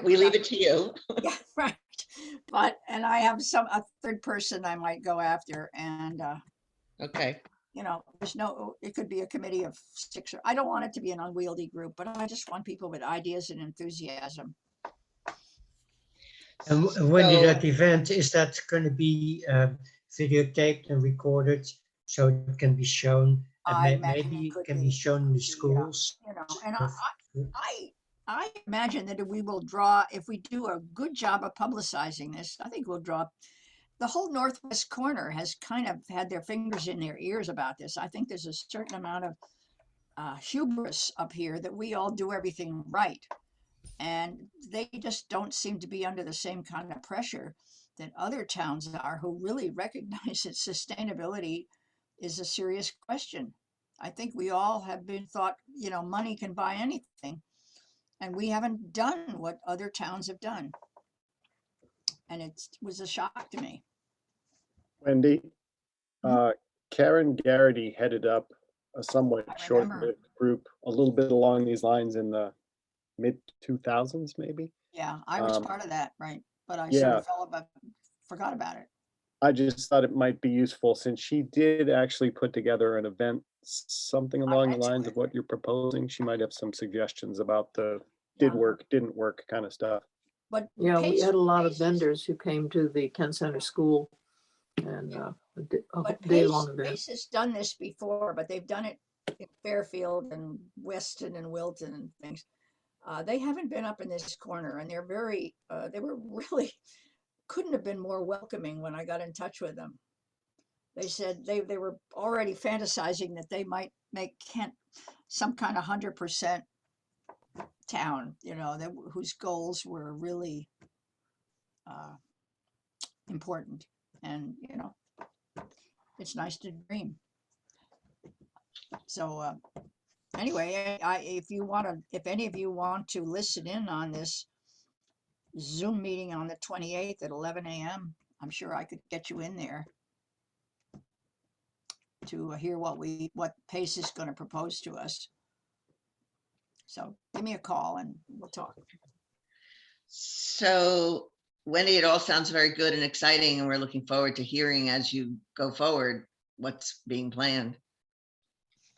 we leave it to you. Yeah, right. And I have a third person I might go after, and okay. You know, it could be a committee of 6 I don't want it to be an unwieldy group, but I just want people with ideas and enthusiasm. And when that event, is that going to be videotaped and recorded so it can be shown? And maybe it can be shown in the schools. Yeah, you know, and I imagine that we will draw, if we do a good job of publicizing this, I think we'll draw. The whole Northwest corner has kind of had their fingers in their ears about this. I think there's a certain amount of hubris up here that we all do everything right. And they just don't seem to be under the same kind of pressure that other towns are, who really recognize that sustainability is a serious question. I think we all have been thought, you know, money can buy anything. And we haven't done what other towns have done. And it was a shock to me. Wendy, Karen Garrity headed up a somewhat short-lived group, a little bit along these lines in the mid-2000s, maybe. Yeah, I was part of that, right? But I sort of forgot about it. I just thought it might be useful, since she did actually put together an event, something along the lines of what you're proposing. She might have some suggestions about the did work, didn't work kind of stuff. But yeah, we had a lot of vendors who came to the Kent Center School and a day-long event. PACE has done this before, but they've done it in Fairfield and Weston and Wilton and things. They haven't been up in this corner, and they're very, they were really, couldn't have been more welcoming when I got in touch with them. They said they were already fantasizing that they might make Kent some kind of 100% town, you know, whose goals were really important. And, you know, it's nice to dream. So anyway, if any of you want to listen in on this Zoom meeting on the 28th at 11 a.m., I'm sure I could get you in there to hear what PACE is going to propose to us. So give me a call and we'll talk. So Wendy, it all sounds very good and exciting, and we're looking forward to hearing as you go forward what's being planned.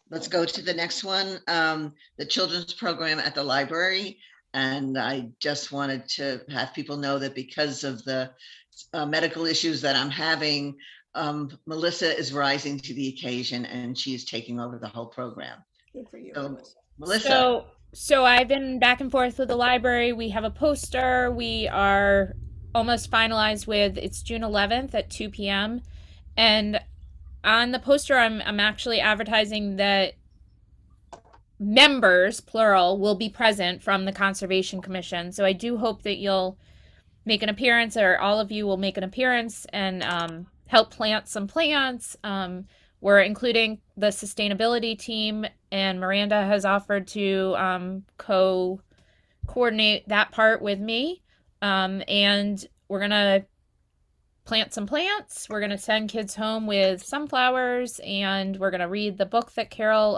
Let's go to the next one. The children's program at the library. And I just wanted to have people know that because of the medical issues that I'm having, Melissa is rising to the occasion and she's taking over the whole program. Good for you, So, Melissa. Melissa, So I've been back and forth with the library. We have a poster. We are almost finalized with it's June 11th at 2 p.m. And on the poster, I'm actually advertising that members, plural, will be present from the Conservation Commission. So I do hope that you'll make an appearance, or all of you will make an appearance and help plant some plants. We're including the sustainability team, and Miranda has offered to coordinate that part with me. And we're going to plant some plants. We're going to send kids home with sunflowers, and we're going to read the book that Carol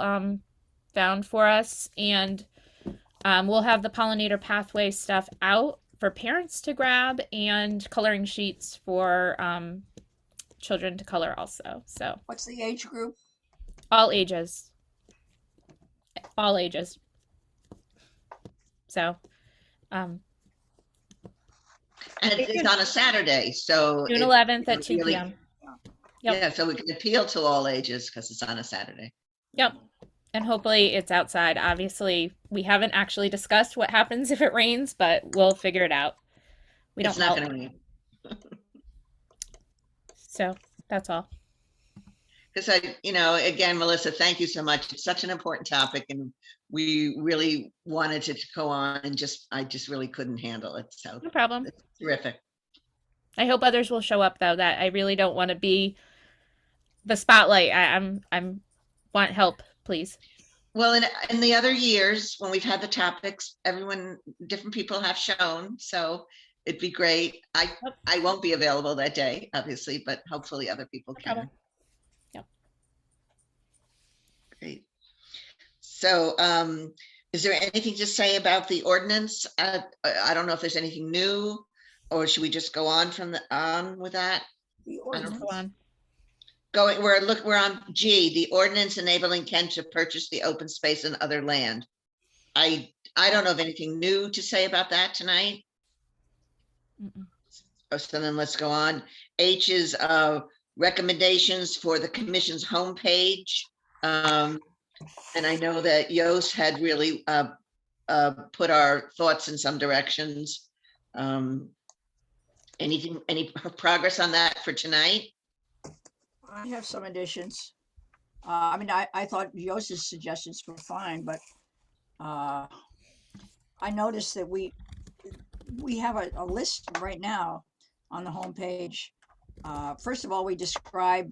found for us. And we'll have the pollinator pathway stuff out for parents to grab, and coloring sheets for children to color also. So What's the age group? all ages. All ages. So and it's on a Saturday, so June it 11th at 2 really- p.m. Yep. Yeah, so we can appeal to all ages because it's on a Saturday. Yep. And hopefully it's outside. Obviously, we haven't actually discussed what happens if it rains, but we'll figure it out. We It's don't not know. going to rain. So that's all. Because again, Melissa, thank you so much. It's such an important topic, and we really wanted it to go on, and I just really couldn't handle it. So No problem. it's terrific. I hope others will show up though. That I really don't want to be the spotlight. I'm want help, please. Well, in the other years when we've had the topics, different people have shown. So it'd be great. I won't be available that day, obviously, but hopefully other people can. problem. Yep. Great. So, is there anything to say about the ordinance? I don't know if there's anything new, or should we just go on with that? The I don't ordinance. Go on. We're on G, the ordinance enabling Kent to purchase the open space and other land. I don't know of anything new to say about that tonight. Mm-mm. So then let's go on. H is recommendations for the commission's homepage. And I know that Yost had really put our thoughts in some directions. Any progress on that for tonight? I have some additions. I mean, I thought Yos's suggestions were fine, but I noticed that we have a list right now on the homepage. First of all, we describe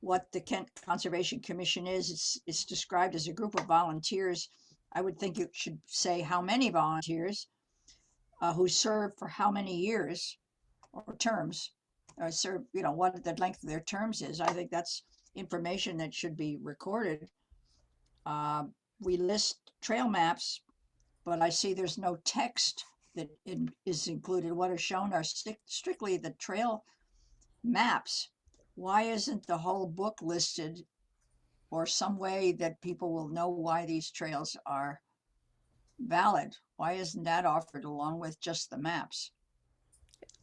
what the Kent Conservation Commission is. It's described as a group of volunteers. I would think it should say how many volunteers who serve for how many years or terms, or serve, what the length of their terms is. I think that's information that should be recorded. We list trail maps, but I see there's no text that is included. What are shown are strictly the trail maps. Why isn't the whole book listed, or some way that people will know why these trails are valid? Why isn't that offered along with just the maps?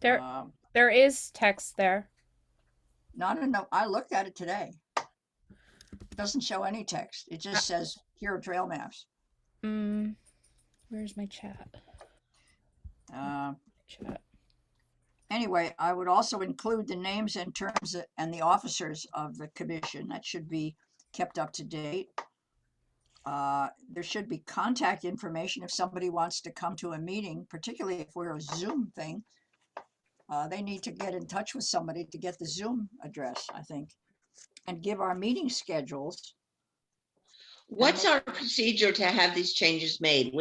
There is text there. Not enough. I looked at it today. It doesn't show any text. It just says here are trail maps. Where's my chat? Chat. Anyway, I would also include the names and terms and the officers of the commission. That should be kept up to date. There should be contact information if somebody wants to come to a meeting, particularly if we're a Zoom thing. They need to get in touch with somebody to get the Zoom address, I think, and give our meeting schedules. What's our procedure to have these changes made?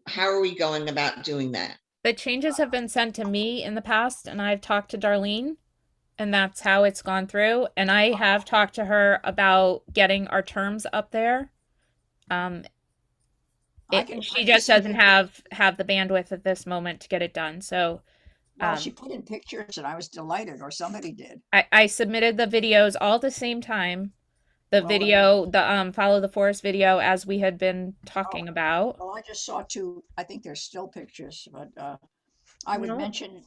How are we going about doing that? The changes have been sent to me in the past, and I've talked to Darlene, and that's how it's gone through. And I have talked to her about getting our terms up there. She just doesn't have the bandwidth at this moment to get it done. So well, she put in pictures and I was delighted, or somebody did. I submitted the videos all at the same time. the Well, video, the follow the forest video, as we had been talking about. Well, I just saw two, I think they're still pictures, but I would No. mention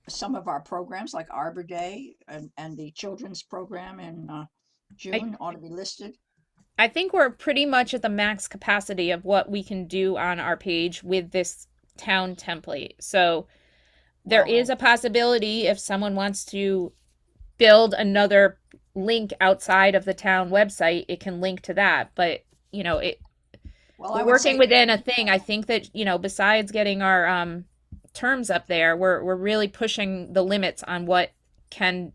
some of our programs like Arbor Day and the children's program in June ought to be listed. I think we're pretty much at the max capacity of what we can do on our page with this town template. So there Well, is a possibility if someone wants to build another link outside of the town website, it can link to that. But, you know, Well, I we're would say working within a thing. I think that, you know, besides getting our terms up there, we're really pushing the limits on what can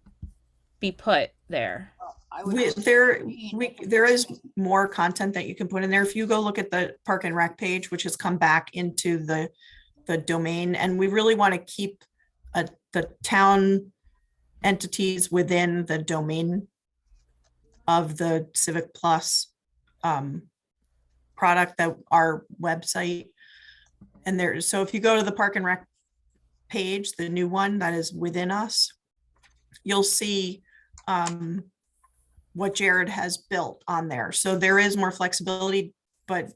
be put there. I would We, say there, 15. there is more content that you can put in there. If you go look at the Park and Rec page, which has come back into the domain, and we really want to keep the town entities within the domain of the Civic Plus product, that our website. And there, so if you go to the Park and Rec page, the new one that is within us, you'll see what Jared has built on there. So there is more flexibility, but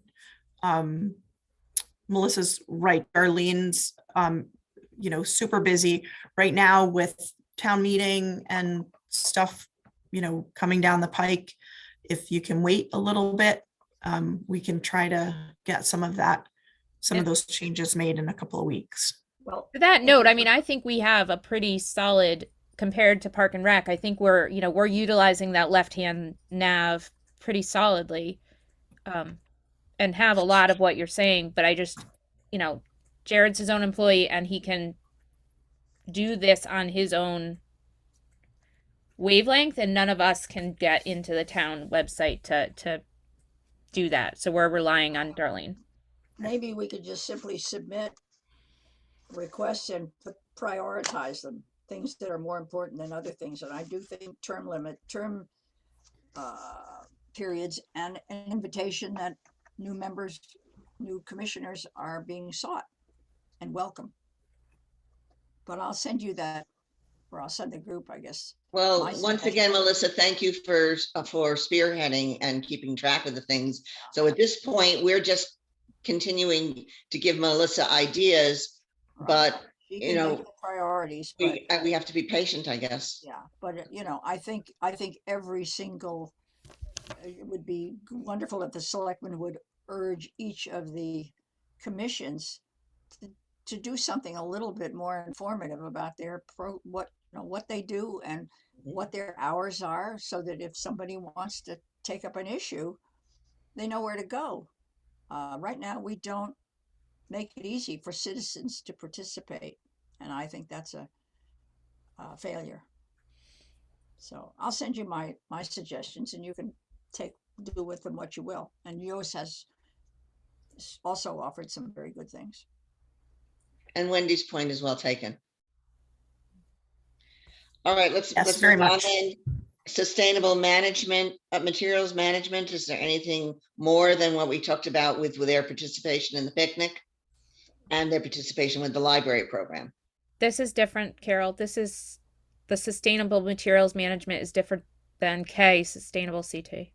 Melissa's right. Darlene's, you know, super busy right now with town meeting and stuff, you know, coming down the pike. If you can wait a little bit, we can try to get some of those changes made in a couple of weeks. Well, To that note, I mean, I think we have a pretty solid compared to Park and Rec. I think we're utilizing that left-hand nav pretty solidly, and have a lot of what you're saying. But I just, Jared's his own employee and he can do this on his own wavelength, and none of us can get into the town website to do that. So we're relying on Darlene. maybe we could just simply submit requests and prioritize them, things that are more important than other things. And I do think term periods and an invitation that new members, new commissioners are being sought and welcome. But I'll send you that, or I'll send the group, I guess. Well, My once suggestion. again, Melissa, thank you for spearheading and keeping track of the things. So at this point, we're just continuing to give Melissa ideas, but She you can know, make the priorities, but we have to be patient, I guess. yeah, but I think every single, it would be wonderful if the selectmen would urge each of the commissions to do something a little bit more informative about their what they do and what their hours are, so that if somebody wants to take up an issue, they know where to go. Right now, we don't make it easy for citizens to participate, and I think that's a failure. So I'll send you my suggestions, and you can do with them what you will. And Yos has also offered some very good things. And Wendy's point is well taken. All right, let's very move on much. then. Sustainable management, materials management. Is there anything more than what we talked about with their participation in the picnic and their participation with the library program? This is different, Carol. This is the sustainable materials management is different than K, sustainable CT.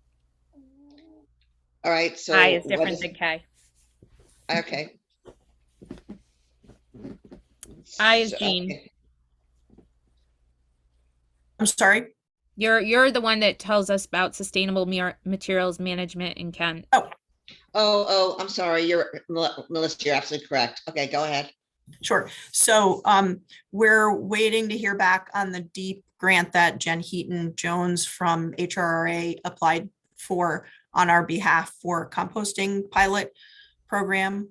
All right, so I is different than K. Okay. I is So, Jean. okay. I'm sorry. You're the one that tells us about sustainable materials management in Kent. Oh, I'm sorry. Melissa, you're absolutely correct. Okay, go ahead. Sure. So we're waiting to hear back on the DEEP grant that Jen Heaton Jones from HRRA applied for on our behalf for composting pilot program.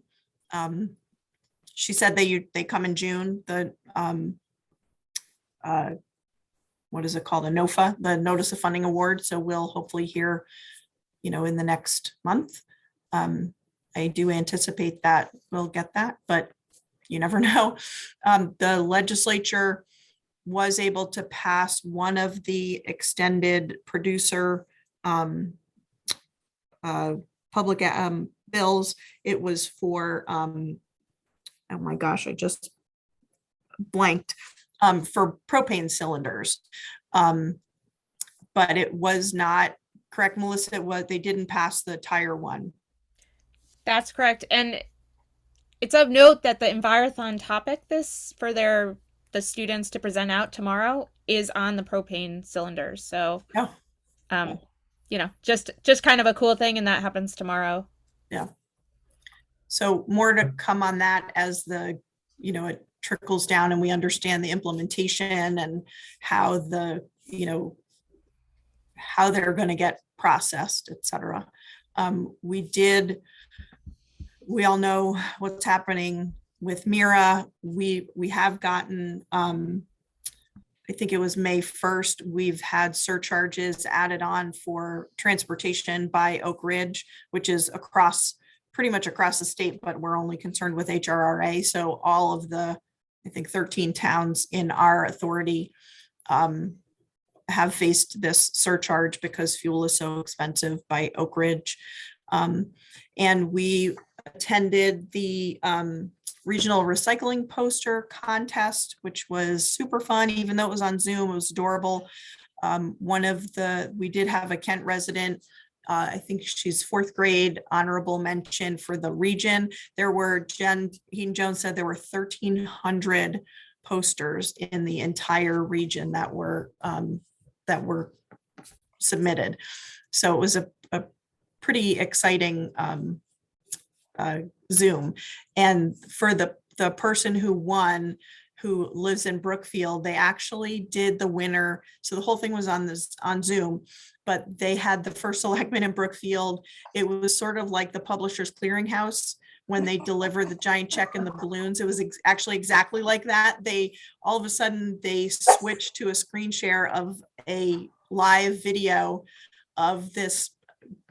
She said they come in June. The what is it called? A NOFA, the Notice of Funding Award. So we'll hopefully hear, in the next month. I do anticipate that we'll get that, but you never know. The legislature was able to pass one of the extended producer public bills. It was for, oh my gosh, I just blanked, for propane cylinders. But it was not correct, Melissa, they didn't pass the tire one. That's correct. And it's of note that the Envirothon topic for the students to present out tomorrow is on the propane cylinders. So, Oh. just kind of a cool thing, and that happens tomorrow. Yeah. So more to come on that as it trickles down and we understand the implementation and how how they're going to get processed, et cetera. We all know what's happening with Mira. We have gotten, I think it was May 1st, we've had surcharges added on for transportation by Oak Ridge, which is pretty much across the state, but we're only concerned with HRRA. So all of the, I think 13 towns in our authority have faced this surcharge because fuel is so expensive by Oak Ridge. And we attended the regional recycling poster contest, which was super fun, even though it was on Zoom. It was adorable. We did have a Kent resident, I think she's 4th grade, honorable mention for the region. There were, Jen Heaton-Jones said there were 1,300 posters in the entire region that were submitted. So it was a pretty exciting Zoom. And for the person who won, who lives in Brookfield, they actually did the winner. So the whole thing was on Zoom, but they had the first selectman in Brookfield. It was sort of like the Publishers Clearinghouse when they deliver the giant check and the balloons. It was actually exactly like that. All of a sudden they switched to a screen share of a live video of this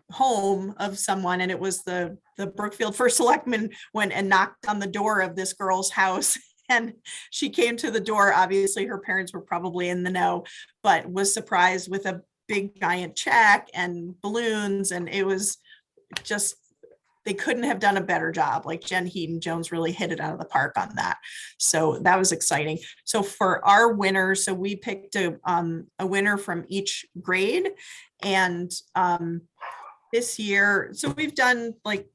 home of someone, and it was the Brookfield first selectman went and knocked on the door of this girl's house, and she came to the door. Obviously her parents were probably in the know, but was surprised with a big giant check and balloons, and it was just, they couldn't have done a better job. Like Jen Heaton-Jones really hit it out of the park on that. So that was exciting. So for our winners, so we picked a winner from each grade, and this year, so we've done like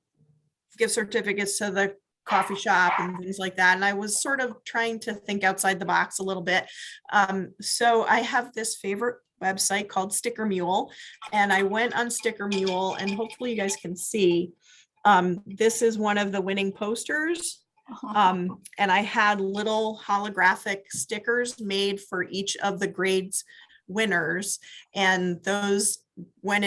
gift certificates to the coffee shop and things like that. And I was sort of trying to think outside the box a little bit. So I have this favorite website called Sticker Mule, and I went on Sticker Mule, and hopefully you guys can see, this is one of the winning posters. And I had little holographic stickers made for each of the grades winners, and those went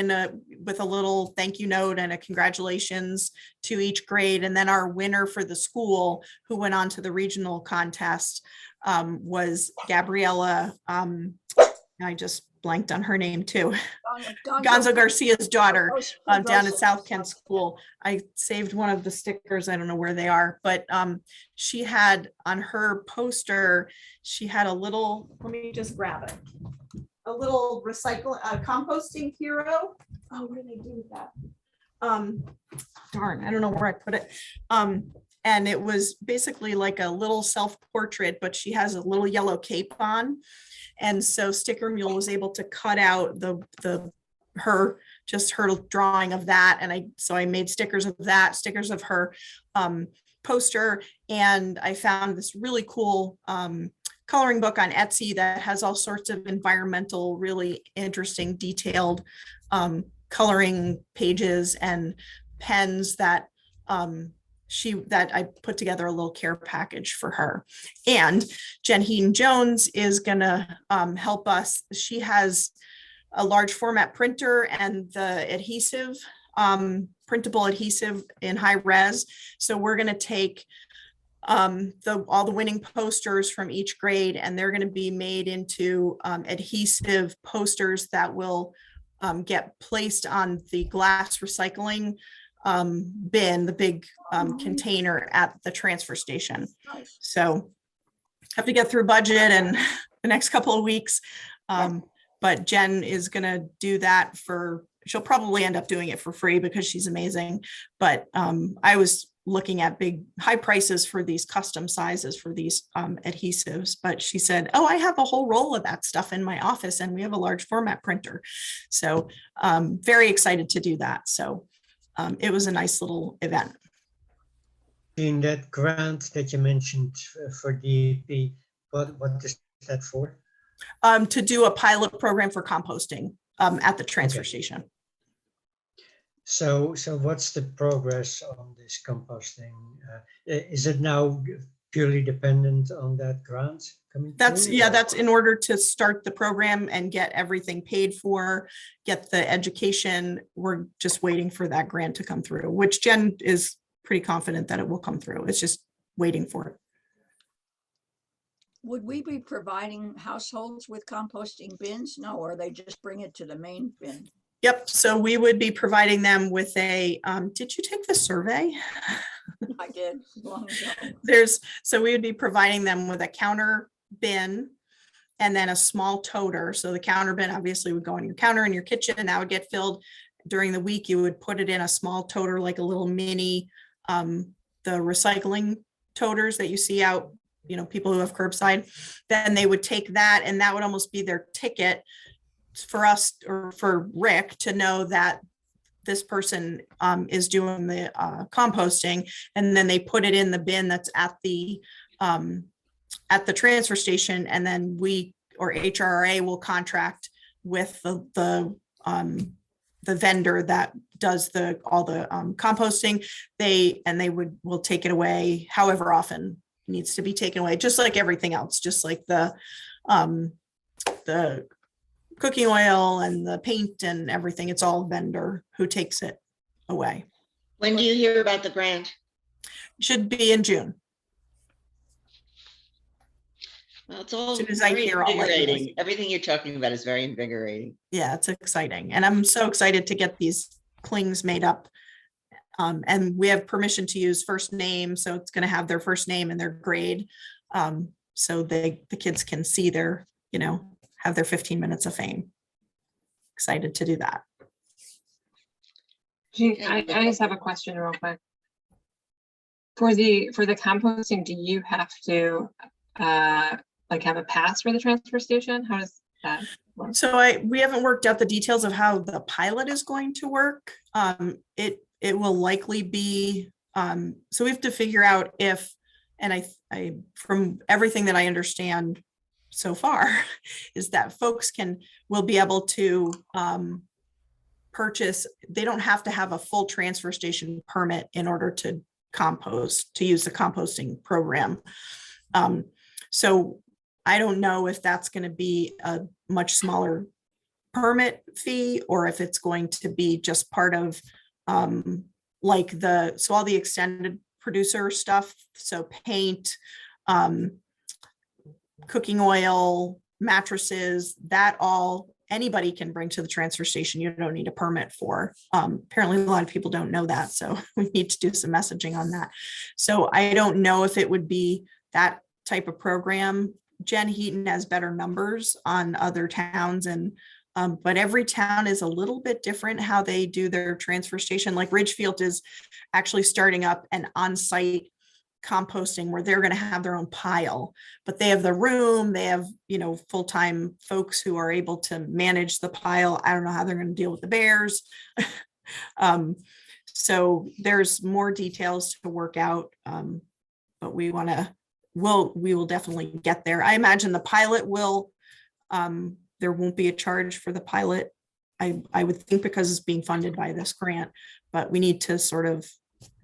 with a little thank you note and a congratulations to each grade. And then our winner for the school, who went on to the regional contest, was Gabriella. I just blanked on her name too. Gonzo Garcia's daughter, down at South Kent School. I saved one of the stickers. I don't know where they are, but she had on her poster, she had a little, let me just grab it. A little composting hero. Oh, what did they do with that? Darn, I don't know where I put it. And it was basically like a little self-portrait, but she has a little yellow cape on. And so Sticker Mule was able to cut out her drawing of that. And so I made stickers of that, stickers of her poster. And I found this really cool coloring book on Etsy that has all sorts of environmental, really interesting, detailed coloring pages and pens that I put together a little care package for her. And Jen Heaton-Jones is gonna help us. She has a large format printer and the adhesive, printable adhesive in high res. So we're gonna take all the winning posters from each grade, and they're going to be made into adhesive posters that will get placed on the glass recycling bin, the big container at the transfer station. So have to get through budget and the next couple of weeks. But Jen is going to do that she'll probably end up doing it for free because she's amazing. But I was looking at big high prices for these custom sizes for these adhesives, but she said, oh, I have a whole roll of that stuff in my office and we have a large format printer. So very excited to do that. So it was a nice little event. In that grant that you mentioned for DEP, what is that for? To do a pilot program for composting at the transfer Okay. station. So what's the progress on this composting? Is it now purely dependent on that grant coming That's, through, yeah, or- that's in order to start the program and get everything paid for, get the education. We're just waiting for that grant to come through, which Jen is pretty confident that it will come through. It's just waiting for it. Would we be providing households with composting bins? No, or they just bring it to the main bin? Yep, so we would be providing them with a, did you take the survey? I did long ago. So we would be providing them with a counter bin and then a small toter. So the counter bin obviously would go on your counter in your kitchen and that would get filled. During the week, you would put it in a small toter, like a little mini, the recycling toters that you see out, you know, people who have curbside. Then they would take that and that would almost be their ticket for us or for Rick to know that this person is doing the composting, and then they put it in the bin that's at the transfer station, and then we or HRA will contract with the vendor that does all the composting. They will take it away however often it needs to be taken away, just like everything else, just like the cooking oil and the paint and everything. It's all vendor who takes it away. When do you hear about the grant? Should be in June. Well, it's all As soon as I very hear, I'll let you know. invigorating. Everything you're talking about is very invigorating. Yeah, it's exciting. And I'm so excited to get these clings made up. And we have permission to use first name. So it's going to have their first name and their grade. So the kids can see their, you know, have their 15 minutes of fame. Excited to do that. I just have a question real quick. For the composting, do you have to like have a pass for the transfer station? How does that work? So we haven't worked out the details of how the pilot is going to work. It will likely be, so we have to figure out if, and I from everything that I understand so far, is that folks will be able to purchase. They don't have to have a full transfer station permit in order to use the composting program. So I don't know if that's going to be a much smaller permit fee or if it's going to be just part of like all the extended producer stuff. So paint, cooking oil, mattresses, that all anybody can bring to the transfer station. You don't need a permit for. Apparently a lot of people don't know that. So we need to do some messaging on that. So I don't know if it would be that type of program. Jen Heaton has better numbers on other towns, and but every town is a little bit different how they do their transfer station. Like Ridgefield is actually starting up an on-site composting where they're going to have their own pile, but they have the room, they have, you know, full-time folks who are able to manage the pile. I don't know how they're going to deal with the bears. So there's more details to work out, but we will definitely get there. I imagine the pilot will, there won't be a charge for the pilot. I would think because it's being funded by this grant, but we need to sort of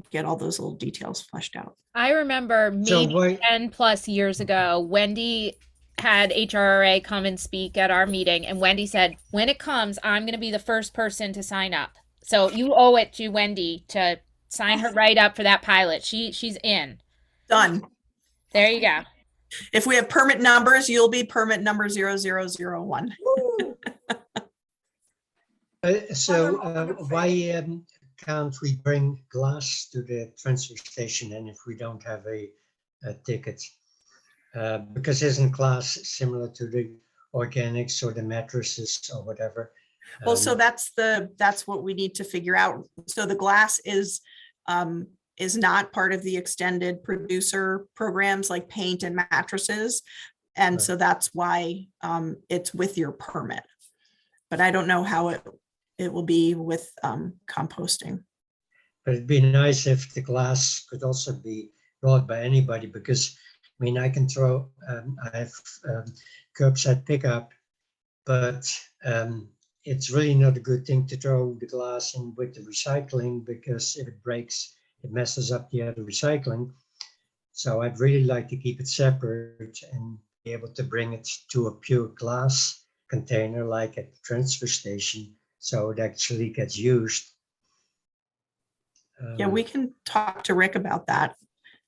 get all those little details fleshed out. I remember maybe 10 plus years ago, Wendy had HRA come and speak at our meeting, and Wendy said, when it comes, I'm going to be the first person to sign up. So you owe it to Wendy to sign her right up for that pilot. She's in. Done. There you go. If we have permit numbers, you'll be permit number 0001. Why can't we bring glass to the transfer station, and if we don't have a ticket? Because isn't glass similar to the organics or the mattresses or whatever? Well, so that's what we need to figure out. So the glass is is not part of the extended producer programs like paint and mattresses. And Right. so that's why it's with your permit. But I don't know how it will be with composting. But it'd be nice if the glass could also be brought by anybody, because I mean, I can throw, I have curbside pickup, but it's really not a good thing to throw the glass in with the recycling, because if it breaks, it messes up the other recycling. So I'd really like to keep it separate and be able to bring it to a pure glass container like at the transfer station, so it actually gets used. Yeah, we can talk to Rick about that.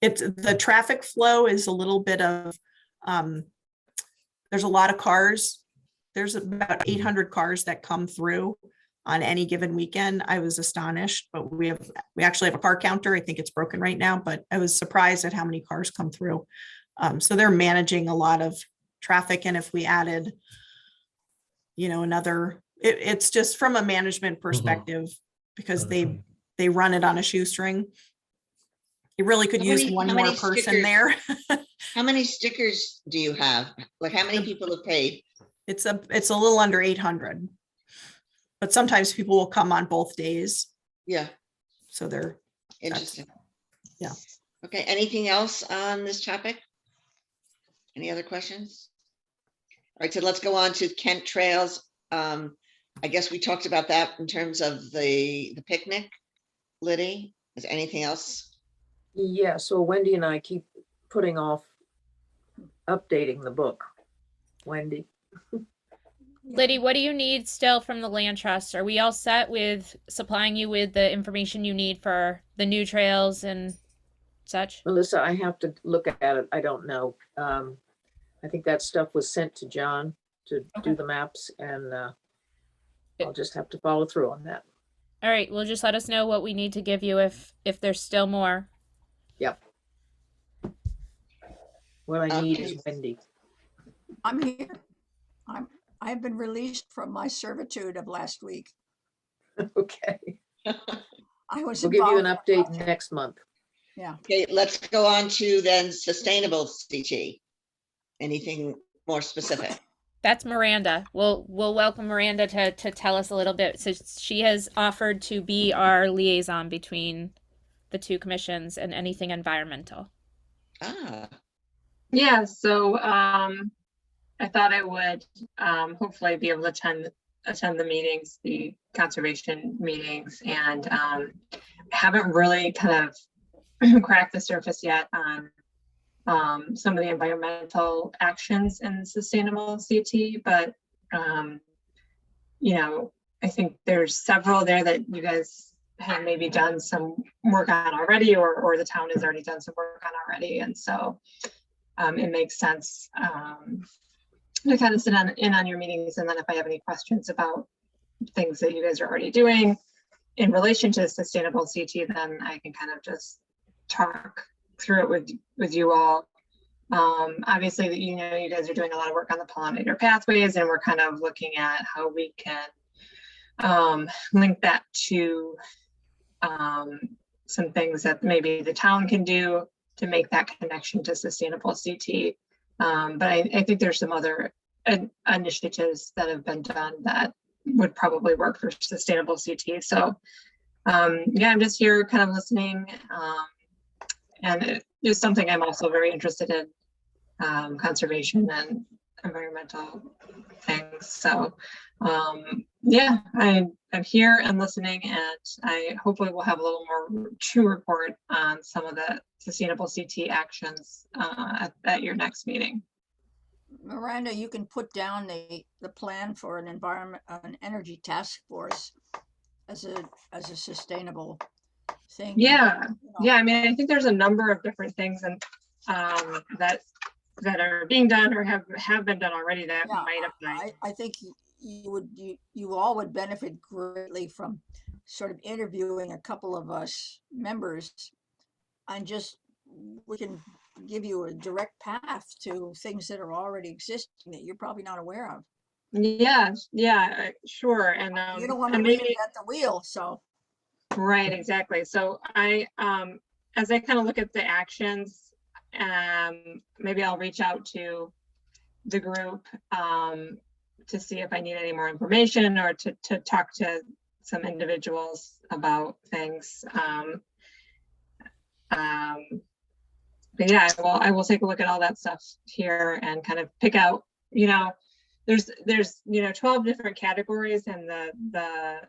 It's the traffic flow is a little bit of, there's a lot of cars. There's about 800 cars that come through on any given weekend. I was astonished, but we actually have a car counter. I think it's broken right now, but I was surprised at how many cars come through. So they're managing a lot of traffic. And if we added, another, it's just from a management perspective, because Okay. they run it on a shoestring. You really could use one how more many person stickers? there. How many stickers do you have? Like, how many people have paid? It's a little under 800, but sometimes people will come on both days. Yeah, So they're interesting. yeah. Okay, anything else on this topic? Any other questions? All right, so let's go on to Kent Trails. I guess we talked about that in terms of the picnic. Liddy, is there anything else? Yeah, so Wendy and I keep putting off updating the book. Wendy? Liddy, what do you need still from the land trust? Are we all set with supplying you with the information you need for the new trails and such? Melissa, I have to look at it. I don't know. I think that stuff was sent to John to Okay. do the maps, and I'll just have to follow through on that. All right, well, just let us know what we need to give you if there's still more. Yep. What I need Okay. is Wendy. I'm here. I have been released from my servitude of last week. Okay. I was We'll give you an involved in a update project. next month. Yeah. Okay, let's go on to then sustainable CT. Anything more specific? That's Miranda. We'll welcome Miranda to tell us a little bit. So she has offered to be our liaison between the two commissions and anything environmental. Ah, Yeah, so I thought I would hopefully be able to attend the meetings, the conservation meetings, and haven't really kind of cracked the surface yet on some of the environmental actions in sustainable CT, but I think there's several there that you guys have maybe done some work on already, or the town has already done some work on already, and so it makes sense to kind of sit in on your meetings, and then if I have any questions about things that you guys are already doing in relation to sustainable CT, then I can kind of just talk through it with you all. Obviously, you guys are doing a lot of work on the pollinator pathways, and we're kind of looking at how we can link that to some things that maybe the town can do to make that connection to sustainable CT. But I think there's some other initiatives that have been done that would probably work for sustainable CT. So yeah, I'm just here kind of listening. And it is something I'm also very interested in, conservation and environmental things. So yeah, I'm here and listening, and I hopefully will have a little more to report on some of the sustainable CT actions at your next meeting. Miranda, you can put down the plan for an energy task force as a sustainable thing. Yeah, yeah. I mean, I think there's a number of different things and that are being done or have been done already that might apply. I think you all would benefit greatly from sort of interviewing a couple of us members, and just we can give you a direct path to things that are already existing that you're probably not aware of. Yeah, sure. And You don't want to maybe reinvent the wheel, so. right, exactly. So I as I kind of look at the actions, maybe I'll reach out to the group to see if I need any more information or to talk to some individuals about things. But yeah, I will take a look at all that stuff here and kind of pick out, there's 12 different categories, and the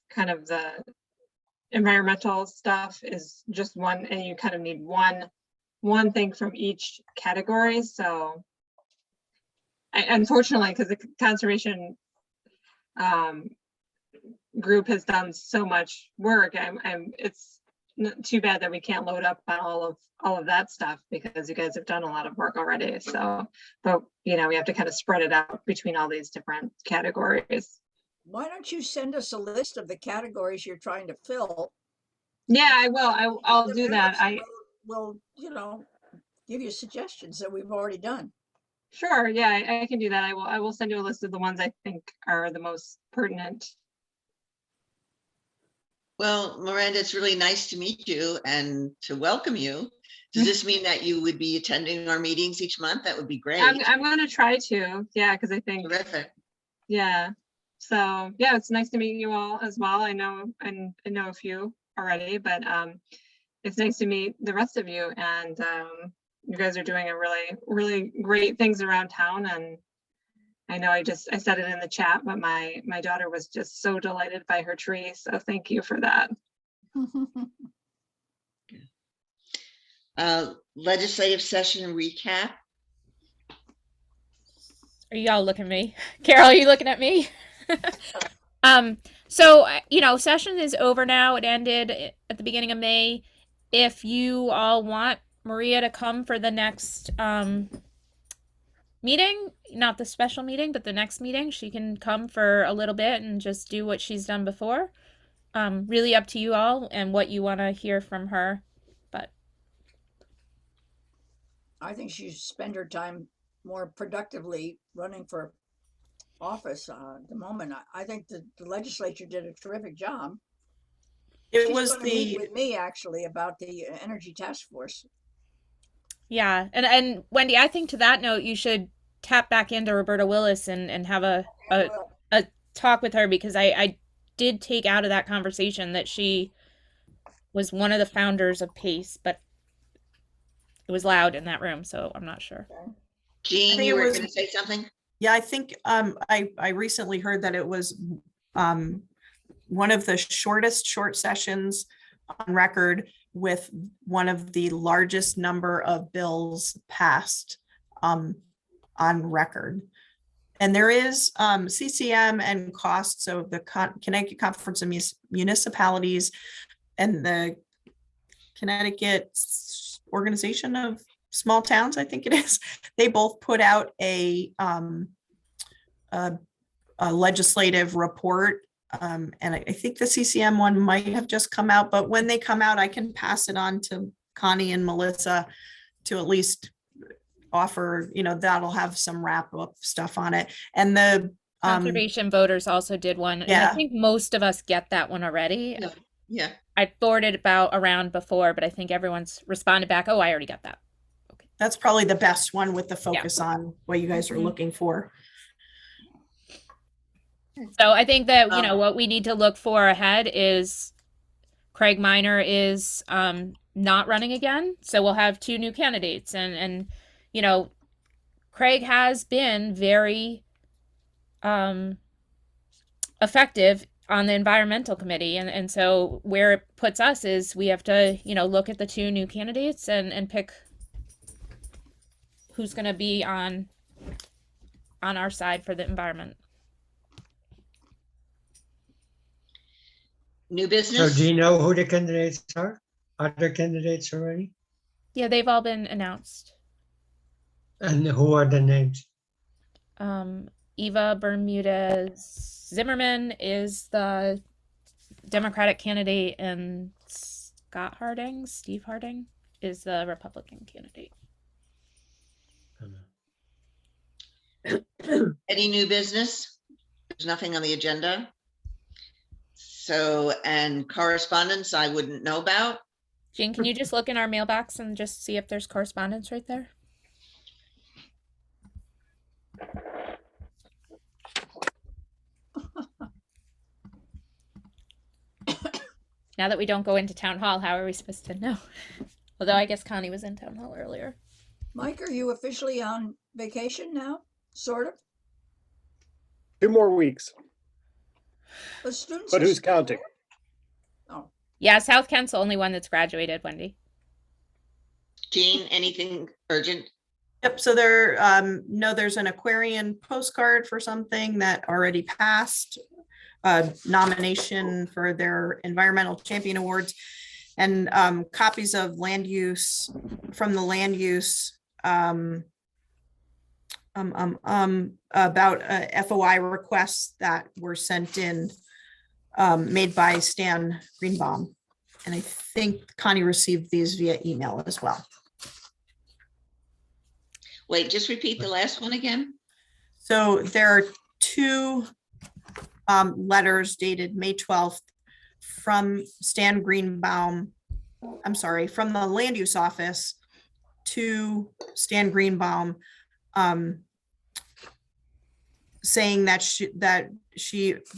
kind of the environmental stuff is just one, and you kind of need one thing from each category. So unfortunately, because the conservation group has done so much work, it's too bad that we can't load up on all of that stuff, because you guys have done a lot of work already. So, but we have to kind of spread it out between all these different categories. Why don't you send us a list of the categories you're trying to fill? Yeah, I will. I'll do that. We'll, give you suggestions that we've already done. Sure. Yeah, I can do that. I will send you a list of the ones I think are the most pertinent. Well, Miranda, it's really nice to meet you and to welcome you. Does this mean that you would be attending our meetings each month? That would be great. I'm going to try to. Yeah, because I think. Terrific. Yeah. So yeah, it's nice to meet you all as well. I know a few already, but it's nice to meet the rest of you. And you guys are doing a really, really great things around town. And I know I said it in the chat, but my daughter was just so delighted by her tree. So thank you for that. Legislative session recap. Are y'all looking at me? Carol, are you looking at me? So, session is over now. It ended at the beginning of May. If you all want Maria to come for the next meeting, not the special meeting, but the next meeting, she can come for a little bit and just do what she's done before. Really up to you all and what you want to hear from her. But I think she should spend her time more productively running for office at the moment. I think the legislature did a terrific job. It She's was gonna meet with me actually about the energy task force. yeah, and Wendy, I think to that note, you should tap back into Roberta Willis and have a talk with her, because I did take out of that conversation that she was one of the founders of PACE, but it was loud in that room, so I'm not sure. Jean, you were going to say something? Yeah, I think I recently heard that it was one of the short sessions on record, with one of the largest number of bills passed on record. And there is CCM and costs of the Connecticut Conference of Municipalities and the Connecticut Organization of Small Towns, I think it is. They both put out a legislative report. And I think the CCM one might have just come out, but when they come out, I can pass it on to Connie and Melissa to at least offer, that'll have some wrap up stuff on it. And the Conservation Voters also did one. And I think most of us get that one already. Yeah. I forwarded around before, but I think everyone's responded back. Oh, I already got that. Okay. That's probably the best one with the focus on what you guys are looking for. So I think that, what we need to look for ahead is Craig Minor is not running again. So we'll have 2 new candidates. And Craig has been very effective on the environmental committee. And so where it puts us is we have to, look at the 2 new candidates and pick who's going to be on our side for the environment. New business? So do you know who the candidates are? Are there candidates already? Yeah, they've all been announced. And who are the names? Eva Bermudez Zimmerman is the Democratic candidate, and Steve Harding is the Republican candidate. Any new business? There's nothing on the agenda. So, and correspondence I wouldn't know about. Jean, can you just look in our mailbox and just see if there's correspondence right there? Now that we don't go into town hall, how are we supposed to know? Although I guess Connie was in town hall earlier. Mike, are you officially on vacation now? Sort of? 2 more weeks, The students. but are who's still counting? there? Oh, Yeah, South Kent's the only one that's graduated, Wendy. Jean, anything urgent? Yep, so there, no, there's an Aquarian postcard for something that already passed. Nomination for their Environmental Champion Awards, and copies of land use from the land use about FOI requests that were sent in, made by Stan Greenbaum. And I think Connie received these via email as well. Wait, just repeat the last one again. So there are 2 letters dated May 12th from Stan Greenbaum, I'm sorry, from the land use office to Stan Greenbaum, saying that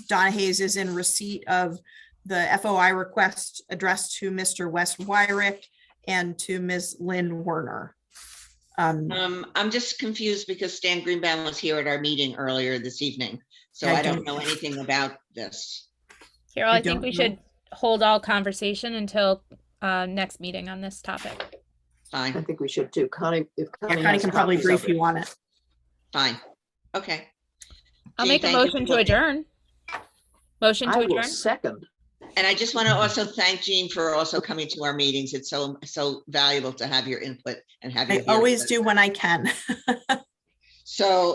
Donna Hayes is in receipt of the FOI request addressed to Mr. Wes Wyrick and to Ms. Lynn Werner. I'm just confused because Stan Greenbaum was here at our meeting earlier this evening, so I I don't don't- know anything about this. Carol, I I think don't we know. should hold all conversation until next meeting on this topic. I Fine, think we should too. Connie, if Yeah, Connie Connie has can probably copies of brief you on it. fine. Okay. I'll Jean, make a thank you motion for to looking. adjourn. Motion to I will adjourn? second. And I just want to also thank Jean for also coming to our meetings. It's so valuable to have your input and have you I here. always do when I can. So